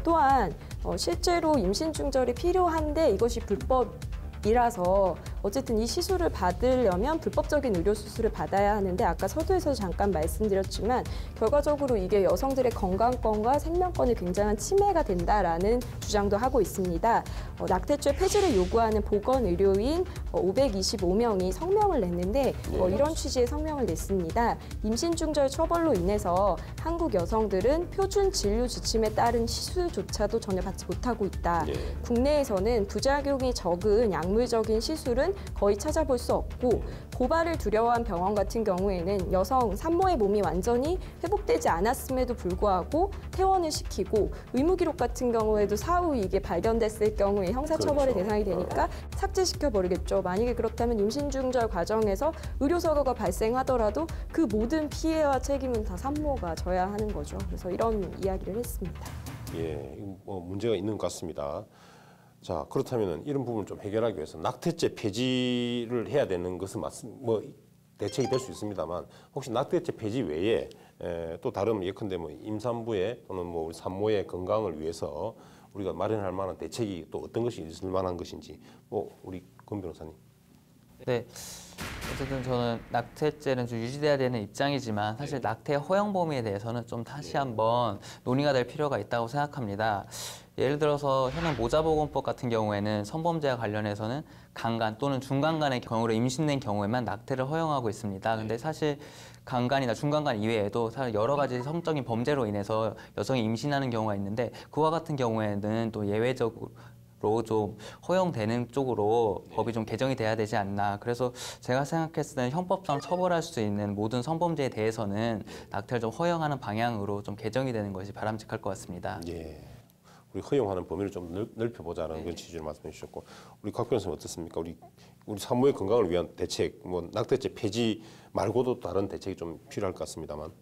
또한 실제로 임신 중절이 필요한데 이것이 불법이라서 어쨌든 이 시술을 받으려면 불법적인 의료 수술을 받아야 하는데 아까 서두에서 잠깐 말씀드렸지만 결과적으로 이게 여성들의 건강권과 생명권이 굉장한 침해가 된다라는 주장도 하고 있습니다. 낙태죄 폐지를 요구하는 보건의료인 525명이 성명을 냈는데 이런 취지의 성명을 냈습니다. 임신 중절 처벌로 인해서 한국 여성들은 표준 진료 지침에 따른 시술조차도 전혀 받지 못하고 있다. 국내에서는 부작용이 적은 약물적인 시술은 거의 찾아볼 수 없고 고발을 두려워한 병원 같은 경우에는 여성 산모의 몸이 완전히 회복되지 않았음에도 불구하고 퇴원을 시키고 의무기록 같은 경우에도 사후 이게 발견됐을 경우에 형사처벌의 대상이 되니까 삭제시켜버리겠죠. 만약에 그렇다면 임신 중절 과정에서 의료사고가 발생하더라도 그 모든 피해와 책임은 다 산모가 져야 하는 거죠. 그래서 이런 이야기를 했습니다. 문제가 있는 것 같습니다. 자, 그렇다면 이런 부분을 좀 해결하기 위해서 낙태죄 폐지를 해야 되는 것은 뭐 대책이 될 수 있습니다만 혹시 낙태죄 폐지 외에 또 다른 예컨대 뭐 임산부의 또는 뭐 우리 산모의 건강을 위해서 우리가 마련할 만한 대책이 또 어떤 것이 있을 만한 것인지 우리 권 변호사님. 네. 어쨌든 저는 낙태죄는 좀 유지돼야 되는 입장이지만 사실 낙태 허용 범위에 대해서는 좀 다시 한번 논의가 될 필요가 있다고 생각합니다. 예를 들어서 현행 모자보건법 같은 경우에는 성범죄와 관련해서는 강간 또는 중간간의 경우로 임신된 경우에만 낙태를 허용하고 있습니다. 근데 사실 강간이나 중간간 이외에도 사실 여러 가지 성적인 범죄로 인해서 여성이 임신하는 경우가 있는데 그와 같은 경우에는 또 예외적으로 좀 허용되는 쪽으로 법이 좀 개정이 돼야 되지 않나. 그래서 제가 생각했을 때는 형법상 처벌할 수 있는 모든 성범죄에 대해서는 낙태를 좀 허용하는 방향으로 좀 개정이 되는 것이 바람직할 것 같습니다. 우리 허용하는 범위를 좀 넓혀보자는 그런 취지를 말씀해 주셨고 우리 곽 변호사님 어떻습니까? 우리 산모의 건강을 위한 대책, 뭐 낙태죄 폐지 말고도 다른 대책이 좀 필요할 것 같습니다만.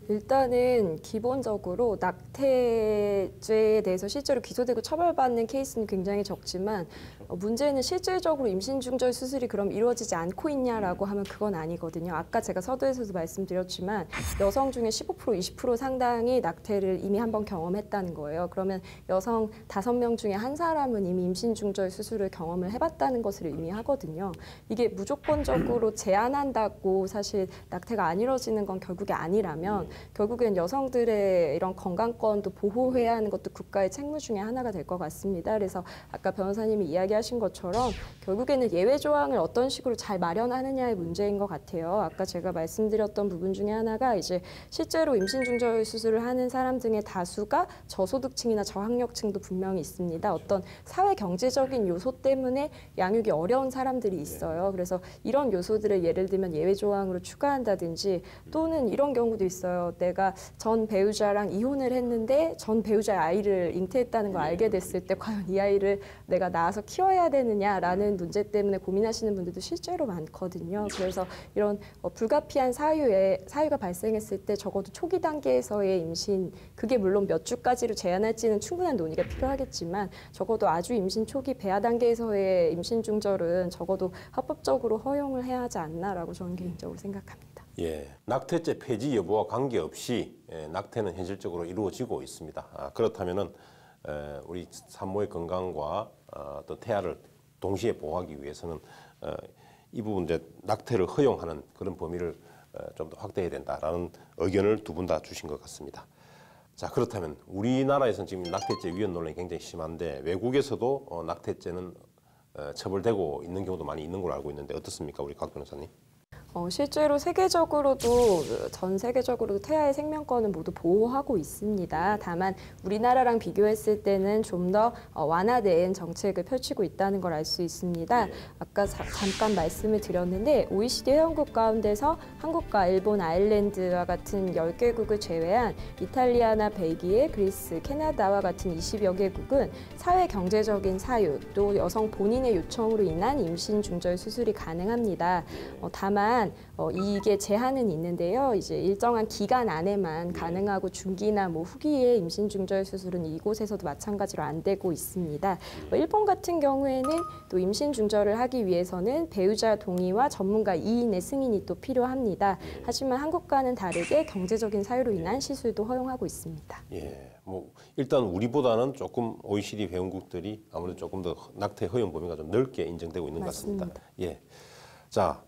일단은 기본적으로 낙태죄에 대해서 실제로 기소되고 처벌받는 케이스는 굉장히 적지만 문제는 실질적으로 임신 중절 수술이 그럼 이루어지지 않고 있냐라고 하면 그건 아니거든요. 아까 제가 서두에서도 말씀드렸지만 여성 중에 15% 20% 상당이 낙태를 이미 한번 경험했다는 거예요. 그러면 여성 5명 중에 한 사람은 이미 임신 중절 수술을 경험을 해봤다는 것을 의미하거든요. 이게 무조건적으로 제한한다고 사실 낙태가 안 이루어지는 건 결국에 아니라면 결국엔 여성들의 이런 건강권도 보호해야 하는 것도 국가의 책무 중에 하나가 될 것 같습니다. 그래서 아까 변호사님이 이야기하신 것처럼 결국에는 예외 조항을 어떤 식으로 잘 마련하느냐의 문제인 것 같아요. 아까 제가 말씀드렸던 부분 중에 하나가 이제 실제로 임신 중절 수술을 하는 사람 중에 다수가 저소득층이나 저학력층도 분명히 있습니다. 어떤 사회 경제적인 요소 때문에 양육이 어려운 사람들이 있어요. 그래서 이런 요소들을 예를 들면 예외 조항으로 추가한다든지 또는 이런 경우도 있어요. 거예요. 내가 전 배우자랑 이혼을 했는데 전 배우자의 아이를 잉태했다는 걸 알게 됐을 때 과연 이 아이를 내가 낳아서 키워야 되느냐라는 문제 때문에 고민하시는 분들도 실제로 많거든요. 그래서 이런 불가피한 사유가 발생했을 때 적어도 초기 단계에서의 임신, 그게 물론 몇 주까지로 제한할지는 충분한 논의가 필요하겠지만 적어도 아주 임신 초기 배아 단계에서의 임신 중절은 적어도 합법적으로 허용을 해야 하지 않나라고 저는 개인적으로 생각합니다. 예, 낙태죄 폐지 여부와 관계없이 낙태는 현실적으로 이루어지고 있습니다. 그렇다면은 우리 산모의 건강과 또 태아를 동시에 보호하기 위해서는 이 부분 이제 낙태를 허용하는 그런 범위를 좀 더 확대해야 된다라는 의견을 두 분 다 주신 것 같습니다. 자, 그렇다면 우리나라에서는 지금 낙태죄 위헌 논란이 굉장히 심한데 외국에서도 낙태죄는 처벌되고 있는 경우도 많이 있는 걸로 알고 있는데 어떻습니까, 우리 곽 변호사님? 실제로 전 세계적으로도 태아의 생명권은 모두 보호하고 있습니다. 다만 우리나라랑 비교했을 때는 좀 더 완화된 정책을 펼치고 있다는 걸 알 수 있습니다. 아까 잠깐 말씀을 드렸는데 OECD 회원국 가운데서 한국과 일본, 아일랜드와 같은 10개국을 제외한 이탈리아나 벨기에, 그리스, 캐나다와 같은 20여 개국은 사회 경제적인 사유 또 여성 본인의 요청으로 인한 임신 중절 수술이 가능합니다. 다만 이게 제한은 있는데요. 이제 일정한 기간 안에만 가능하고 중기나 후기의 임신 중절 수술은 이곳에서도 마찬가지로 안 되고 있습니다. 일본 같은 경우에는 또 임신 중절을 하기 위해서는 배우자 동의와 전문가 2인의 승인이 또 필요합니다. 하지만 한국과는 다르게 경제적인 사유로 인한 시술도 허용하고 있습니다. 예, 일단 우리보다는 조금 OECD 회원국들이 아무래도 조금 더 낙태 허용 범위가 좀 넓게 인정되고 있는 것 같습니다. 예. 자,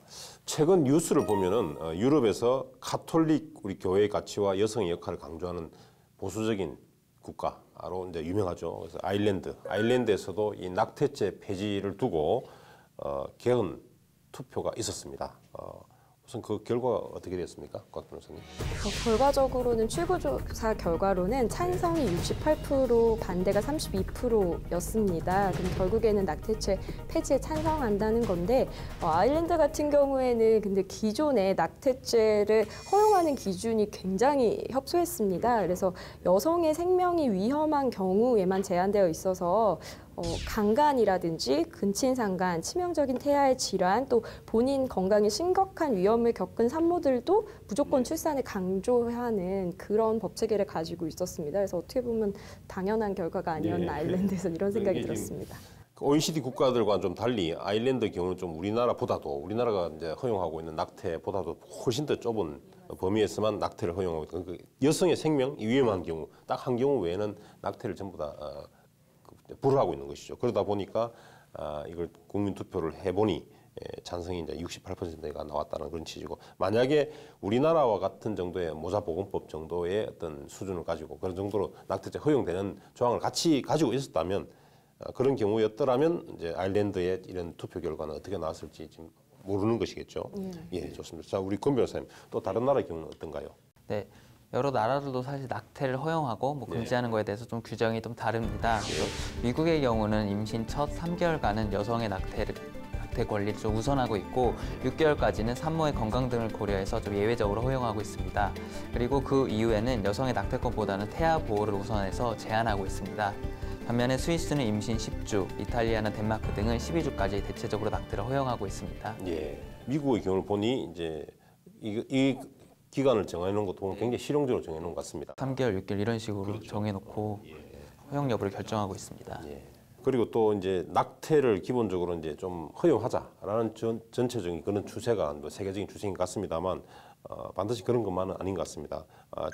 최근 뉴스를 보면은 유럽에서 가톨릭 우리 교회의 가치와 여성의 역할을 강조하는 보수적인 국가로 이제 유명하죠. 그래서 아일랜드에서도 이 낙태죄 폐지를 두고 개헌 투표가 있었습니다. 우선 그 결과가 어떻게 됐습니까, 곽 변호사님? 결과적으로는 출구조사 결과로는 찬성이 68%, 반대가 32%였습니다. 그럼 결국에는 낙태죄 폐지에 찬성한다는 건데 아일랜드 같은 경우에는 근데 기존의 낙태죄를 허용하는 기준이 굉장히 협소했습니다. 그래서 여성의 생명이 위험한 경우에만 제한되어 있어서 강간이라든지 근친상간, 치명적인 태아의 질환, 또 본인 건강에 심각한 위험을 겪은 산모들도 무조건 출산을 강조하는 그런 법 체계를 가지고 있었습니다. 그래서 어떻게 보면 당연한 결과가 아니었나 아일랜드에서는 이런 생각이 들었습니다. OECD 국가들과 좀 달리 아일랜드 경우는 좀 우리나라가 이제 허용하고 있는 낙태보다도 훨씬 더 좁은 범위에서만 낙태를 허용하고 있고 여성의 생명이 위험한 경우 딱 한 경우 외에는 낙태를 전부 다 불허하고 있는 것이죠. 그러다 보니까 이걸 국민 투표를 해보니 찬성이 이제 68%가 나왔다는 그런 취지고, 만약에 우리나라와 같은 정도의 모자보건법 정도의 어떤 수준을 가지고 그런 정도로 낙태죄 허용되는 조항을 같이 가지고 있었다면 그런 경우였더라면 이제 아일랜드의 이런 투표 결과는 어떻게 나왔을지 지금 모르는 것이겠죠. 예, 좋습니다. 자, 우리 권 변호사님, 또 다른 나라의 경우는 어떤가요? 네. 여러 나라들도 사실 낙태를 허용하고 금지하는 거에 대해서 좀 규정이 좀 다릅니다. 그래서 미국의 경우는 임신 첫 3개월간은 여성의 낙태 권리를 좀 우선하고 있고 6개월까지는 산모의 건강 등을 고려해서 좀 예외적으로 허용하고 있습니다. 그리고 그 이후에는 여성의 낙태권보다는 태아 보호를 우선해서 제한하고 있습니다. 반면에 스위스는 임신 10주, 이탈리아나 덴마크 등은 12주까지 대체적으로 낙태를 허용하고 있습니다. 예, 미국의 경우를 보니 이제 이 기간을 정해놓은 것도 보면 굉장히 실용적으로 정해놓은 것 같습니다. 3개월, 6개월 이런 식으로 정해놓고 허용 여부를 결정하고 있습니다. 예. 그리고 또 이제 낙태를 기본적으로 이제 좀 허용하자라는 전체적인 그런 추세가 세계적인 추세인 것 같습니다만 반드시 그런 것만은 아닌 것 같습니다.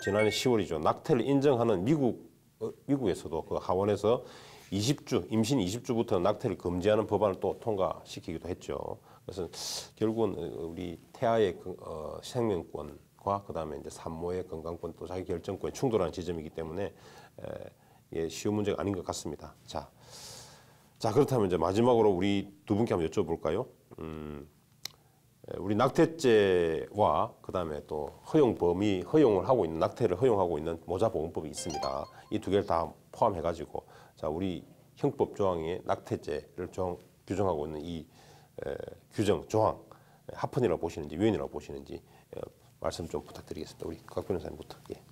지난해 10월이죠. 낙태를 인정하는 미국에서도 그 하원에서 임신 20주부터 낙태를 금지하는 법안을 또 통과시키기도 했죠. 그래서 결국은 우리 태아의 생명권 과 그다음에 이제 산모의 건강권 또 자기 결정권에 충돌하는 지점이기 때문에 쉬운 문제가 아닌 것 같습니다. 자, 그렇다면 이제 마지막으로 우리 두 분께 한번 여쭤볼까요? 우리 낙태죄와 그다음에 또 허용을 하고 있는 낙태를 허용하고 있는 모자보건법이 있습니다. 이 두 개를 다 포함해가지고 우리 형법 조항에 낙태죄를 규정하고 있는 이 규정 조항 합헌이라고 보시는지 위헌이라고 보시는지 말씀 좀 부탁드리겠습니다. 우리 곽 변호사님부터. 예.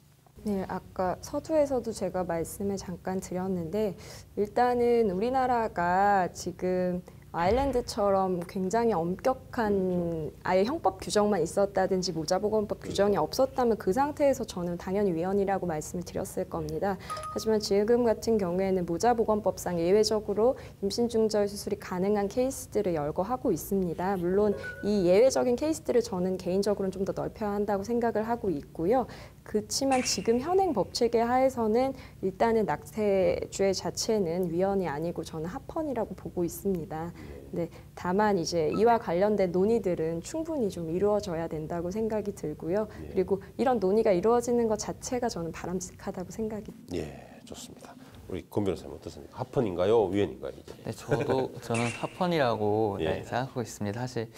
네, 아까 서두에서도 제가 말씀을 잠깐 드렸는데 일단은 우리나라가 지금 아일랜드처럼 굉장히 엄격한 아예 형법 규정만 있었다든지 모자보건법 규정이 없었다면 그 상태에서 저는 당연히 위헌이라고 말씀을 드렸을 겁니다. 하지만 지금 같은 경우에는 모자보건법상 예외적으로 임신 중절 수술이 가능한 케이스들을 열거하고 있습니다. 물론 이 예외적인 케이스들을 저는 개인적으로는 좀 더 넓혀야 한다고 생각을 하고 있고요. 그렇지만 지금 현행 법체계 하에서는 일단은 낙태죄 자체는 위헌이 아니고 저는 합헌이라고 보고 있습니다. 네, 다만 이제 이와 관련된 논의들은 충분히 좀 이루어져야 된다고 생각이 들고요. 그리고 이런 논의가 이루어지는 것 자체가 저는 바람직하다고 생각이 듭니다. 예, 좋습니다. 우리 권 변호사님 어떻습니까? 합헌인가요, 위헌인가요? 이제? 네, 저는 합헌이라고 예. 생각하고 있습니다. 사실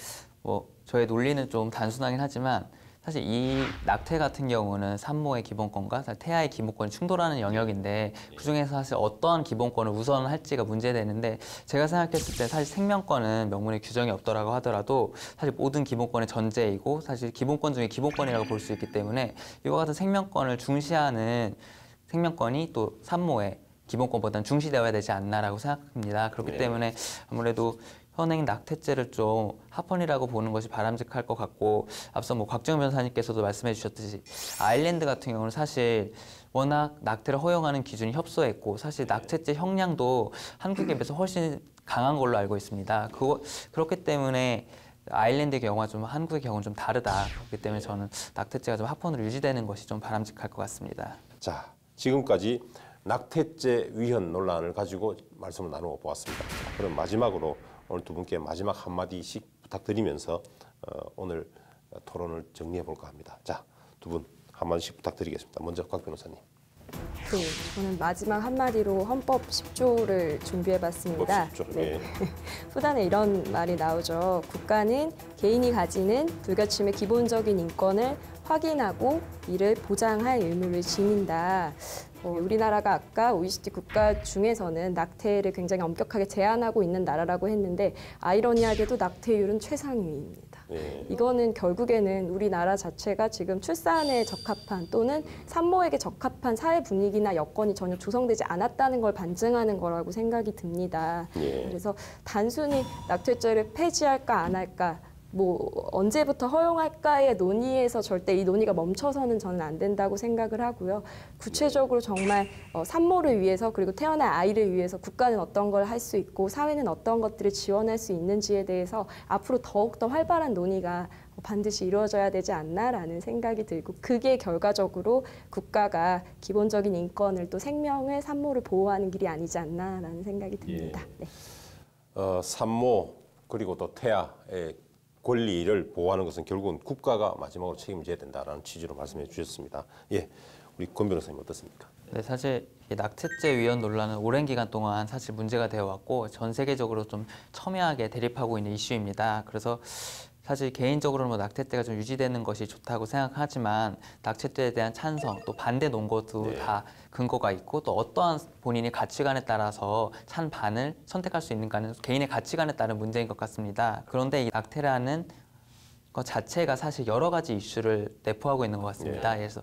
뭐 저의 논리는 좀 단순하긴 하지만 사실 이 낙태 같은 경우는 산모의 기본권과 태아의 기본권이 충돌하는 영역인데 그중에서 사실 어떠한 기본권을 우선할지가 문제되는데 제가 생각했을 때 사실 생명권은 명문에 규정이 없더라고 하더라도 사실 모든 기본권의 전제이고 사실 기본권 중에 기본권이라고 볼 수 있기 때문에 이와 같은 생명권을 중시하는 생명권이 또 산모의 기본권보다는 중시되어야 되지 않나라고 생각합니다. 그렇기 때문에 아무래도 현행 낙태죄를 좀 합헌이라고 보는 것이 바람직할 것 같고 앞서 뭐 곽정 변호사님께서도 말씀해 주셨듯이 아일랜드 같은 경우는 사실 워낙 낙태를 허용하는 기준이 협소했고 사실 낙태죄 형량도 한국에 비해서 훨씬 강한 걸로 알고 있습니다. 그렇기 때문에 아일랜드의 경우와 좀 한국의 경우는 좀 다르다. 그렇기 때문에 저는 낙태죄가 좀 합헌으로 유지되는 것이 좀 바람직할 것 같습니다. 자, 지금까지 낙태죄 위헌 논란을 가지고 말씀을 나누어 보았습니다. 자, 그럼 마지막으로 오늘 두 분께 마지막 한마디씩 부탁드리면서 오늘 토론을 정리해 볼까 합니다. 자, 두 분 한마디씩 부탁드리겠습니다. 먼저 곽 변호사님. 네, 저는 마지막 한마디로 헌법 10조를 준비해봤습니다. 헌법 10조, 네. 예. 후단에 이런 말이 나오죠. 국가는 개인이 가지는 불가침의 기본적인 인권을 확인하고 이를 보장할 의무를 지닌다. 우리나라가 아까 OECD 국가 중에서는 낙태를 굉장히 엄격하게 제한하고 있는 나라라고 했는데 아이러니하게도 낙태율은 최상위입니다. 예. 이거는 결국에는 우리나라 자체가 지금 출산에 적합한 또는 산모에게 적합한 사회 분위기나 여건이 전혀 조성되지 않았다는 걸 반증하는 거라고 생각이 듭니다. 예. 그래서 단순히 낙태죄를 폐지할까 안 할까 뭐 언제부터 허용할까의 논의에서 절대 이 논의가 멈춰서는 저는 안 된다고 생각을 하고요. 구체적으로 정말 산모를 위해서 그리고 태어날 아이를 위해서 국가는 어떤 걸 할 수 있고 사회는 어떤 것들을 지원할 수 있는지에 대해서 앞으로 더욱더 활발한 논의가 반드시 이루어져야 되지 않나라는 생각이 들고 그게 결과적으로 국가가 기본적인 인권을 또 생명을 산모를 보호하는 길이 아니지 않나라는 생각이 듭니다. 예. 네. 산모 그리고 또 태아의 권리를 보호하는 것은 결국은 국가가 마지막으로 책임져야 된다라는 취지로 말씀해 주셨습니다. 예, 우리 권 변호사님 어떻습니까? 네, 사실 이 낙태죄 위헌 논란은 오랜 기간 동안 사실 문제가 되어 왔고 전 세계적으로 좀 첨예하게 대립하고 있는 이슈입니다. 그래서 사실 개인적으로는 뭐 낙태죄가 좀 유지되는 것이 좋다고 생각하지만 낙태죄에 대한 찬성 또 반대 논거도 다 근거가 있고 또 어떠한 본인의 가치관에 따라서 찬반을 선택할 수 있는가는 개인의 가치관에 따른 문제인 것 같습니다. 그런데 이 낙태라는 것 자체가 사실 여러 가지 이슈를 내포하고 있는 것 같습니다. 그래서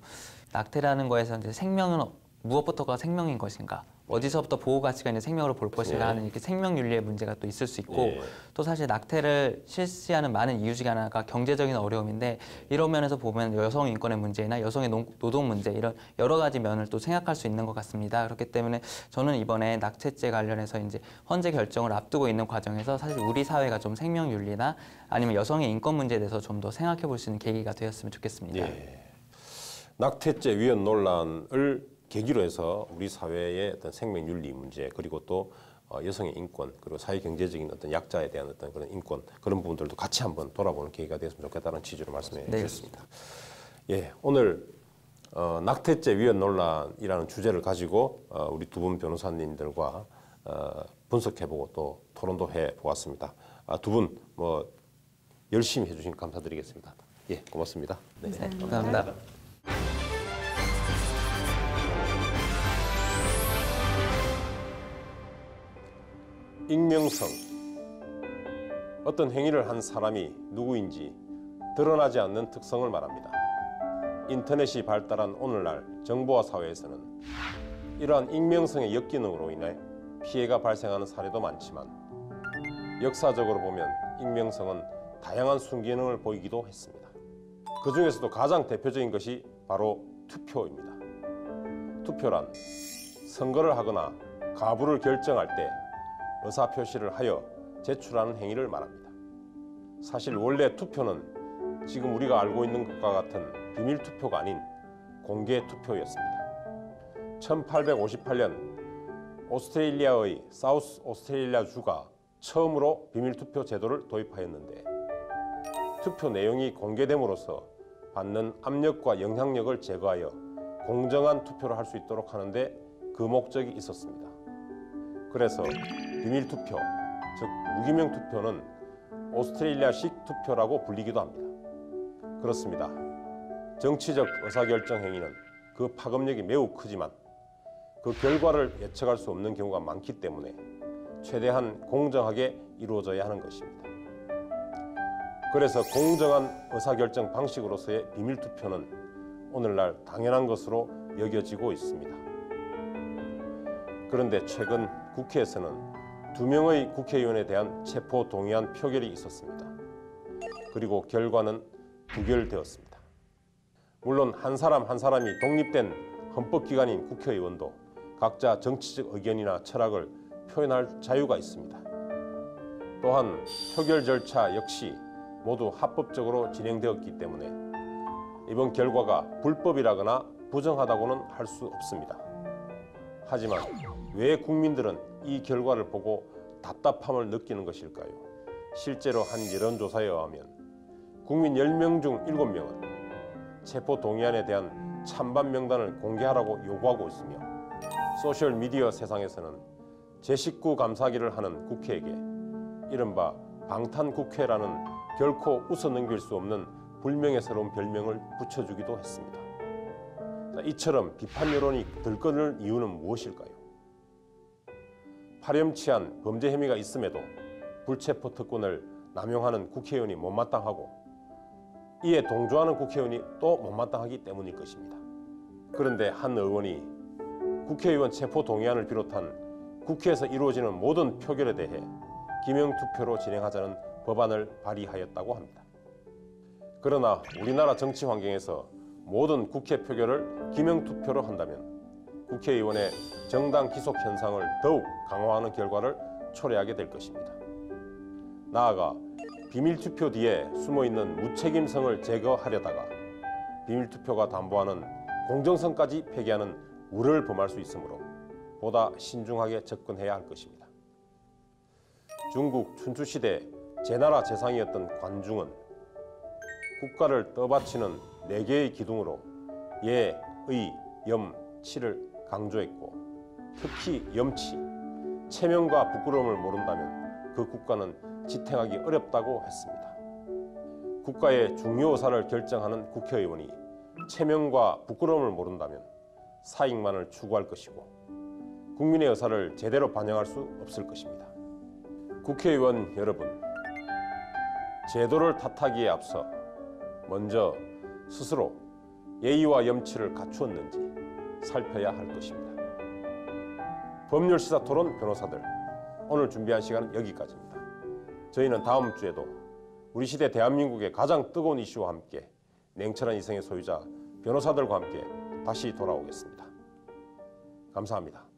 낙태라는 거에서 이제 생명은 무엇부터가 생명인 것인가? 어디서부터 보호 가치가 있는 생명으로 볼 것인가 하는 이렇게 생명윤리의 문제가 또 있을 수 있고 또 사실 낙태를 실시하는 많은 이유 중에 하나가 경제적인 어려움인데 이런 면에서 보면 여성 인권의 문제나 여성의 노동 문제 이런 여러 가지 면을 또 생각할 수 있는 것 같습니다. 그렇기 때문에 저는 이번에 낙태죄 관련해서 이제 헌재 결정을 앞두고 있는 과정에서 사실 우리 사회가 좀 생명윤리나 아니면 여성의 인권 문제에 대해서 좀 더 생각해 볼 수 있는 계기가 되었으면 좋겠습니다. 예. 낙태죄 위헌 논란을 계기로 해서 우리 사회의 어떤 생명윤리 문제 그리고 또 여성의 인권 그리고 사회 경제적인 어떤 약자에 대한 어떤 그런 인권 그런 부분들도 같이 한번 돌아보는 계기가 되었으면 좋겠다는 취지로 말씀해 주셨습니다. 예, 오늘 낙태죄 위헌 논란이라는 주제를 가지고 우리 두 분 변호사님들과 분석해보고 또 토론도 해보았습니다. 두 분 뭐 열심히 해주신 감사드리겠습니다. 예, 고맙습니다. 네. 감사합니다. 익명성. 어떤 행위를 한 사람이 누구인지 드러나지 않는 특성을 말합니다. 인터넷이 발달한 오늘날 정보화 사회에서는 이러한 익명성의 역기능으로 인해 피해가 발생하는 사례도 많지만 역사적으로 보면 익명성은 다양한 순기능을 보이기도 했습니다. 그 중에서도 가장 대표적인 것이 바로 투표입니다. 투표란 선거를 하거나 가부를 결정할 때 의사표시를 하여 제출하는 행위를 말합니다. 사실 원래 투표는 지금 우리가 알고 있는 것과 같은 비밀 투표가 아닌 공개 투표였습니다. 1858년 오스트레일리아의 사우스 오스트레일리아 주가 처음으로 비밀 투표 제도를 도입하였는데 투표 내용이 공개됨으로써 받는 압력과 영향력을 제거하여 공정한 투표를 할 수 있도록 하는데 그 목적이 있었습니다. 그래서 비밀 투표, 즉 무기명 투표는 오스트레일리아식 투표라고 불리기도 합니다. 그렇습니다. 정치적 의사결정 행위는 그 파급력이 매우 크지만 그 결과를 예측할 수 없는 경우가 많기 때문에 최대한 공정하게 이루어져야 하는 것입니다. 그래서 공정한 의사결정 방식으로서의 비밀 투표는 오늘날 당연한 것으로 여겨지고 있습니다. 그런데 최근 국회에서는 2명의 국회의원에 대한 체포 동의안 표결이 있었습니다. 그리고 결과는 부결되었습니다. 물론 한 사람 한 사람이 독립된 헌법기관인 국회의원도 각자 정치적 의견이나 철학을 표현할 자유가 있습니다. 또한 표결 절차 역시 모두 합법적으로 진행되었기 때문에 이번 결과가 불법이라거나 부정하다고는 할 수 없습니다. 하지만 왜 국민들은 이 결과를 보고 답답함을 느끼는 것일까요? 실제로 한 여론조사에 의하면 국민 10명 중 7명은 체포 동의안에 대한 찬반 명단을 공개하라고 요구하고 있으며 소셜미디어 세상에서는 제 식구 감사기를 하는 국회에게 이른바 방탄국회라는 결코 웃어넘길 수 없는 불명예스러운 별명을 붙여주기도 했습니다. 이처럼 비판 여론이 들끓는 이유는 무엇일까요? 파렴치한 범죄 혐의가 있음에도 불체포 특권을 남용하는 국회의원이 못마땅하고 이에 동조하는 국회의원이 또 못마땅하기 때문일 것입니다. 그런데 한 의원이 국회의원 체포 동의안을 비롯한 국회에서 이루어지는 모든 표결에 대해 기명투표로 진행하자는 법안을 발의하였다고 합니다. 그러나 우리나라 정치 환경에서 모든 국회 표결을 기명투표로 한다면 국회의원의 정당 기속 현상을 더욱 강화하는 결과를 초래하게 될 것입니다. 나아가 비밀투표 뒤에 숨어있는 무책임성을 제거하려다가 비밀투표가 담보하는 공정성까지 폐기하는 우려를 범할 수 있으므로 보다 신중하게 접근해야 할 것입니다. 중국 춘추시대 제나라 제상이었던 관중은 국가를 떠받치는 4개의 기둥으로 예, 의, 염, 치를 강조했고 특히 염치, 체면과 부끄러움을 모른다면 그 국가는 지탱하기 어렵다고 했습니다. 국가의 중요 의사를 결정하는 국회의원이 체면과 부끄러움을 모른다면 사익만을 추구할 것이고 국민의 의사를 제대로 반영할 수 없을 것입니다. 국회의원 여러분, 제도를 탓하기에 앞서 먼저 스스로 예의와 염치를 갖추었는지 살펴야 할 것입니다. 법률시사토론 변호사들, 오늘 준비한 시간은 여기까지입니다. 저희는 다음 주에도 우리 시대 대한민국의 가장 뜨거운 이슈와 함께 냉철한 이성의 소유자 변호사들과 함께 다시 돌아오겠습니다. 감사합니다.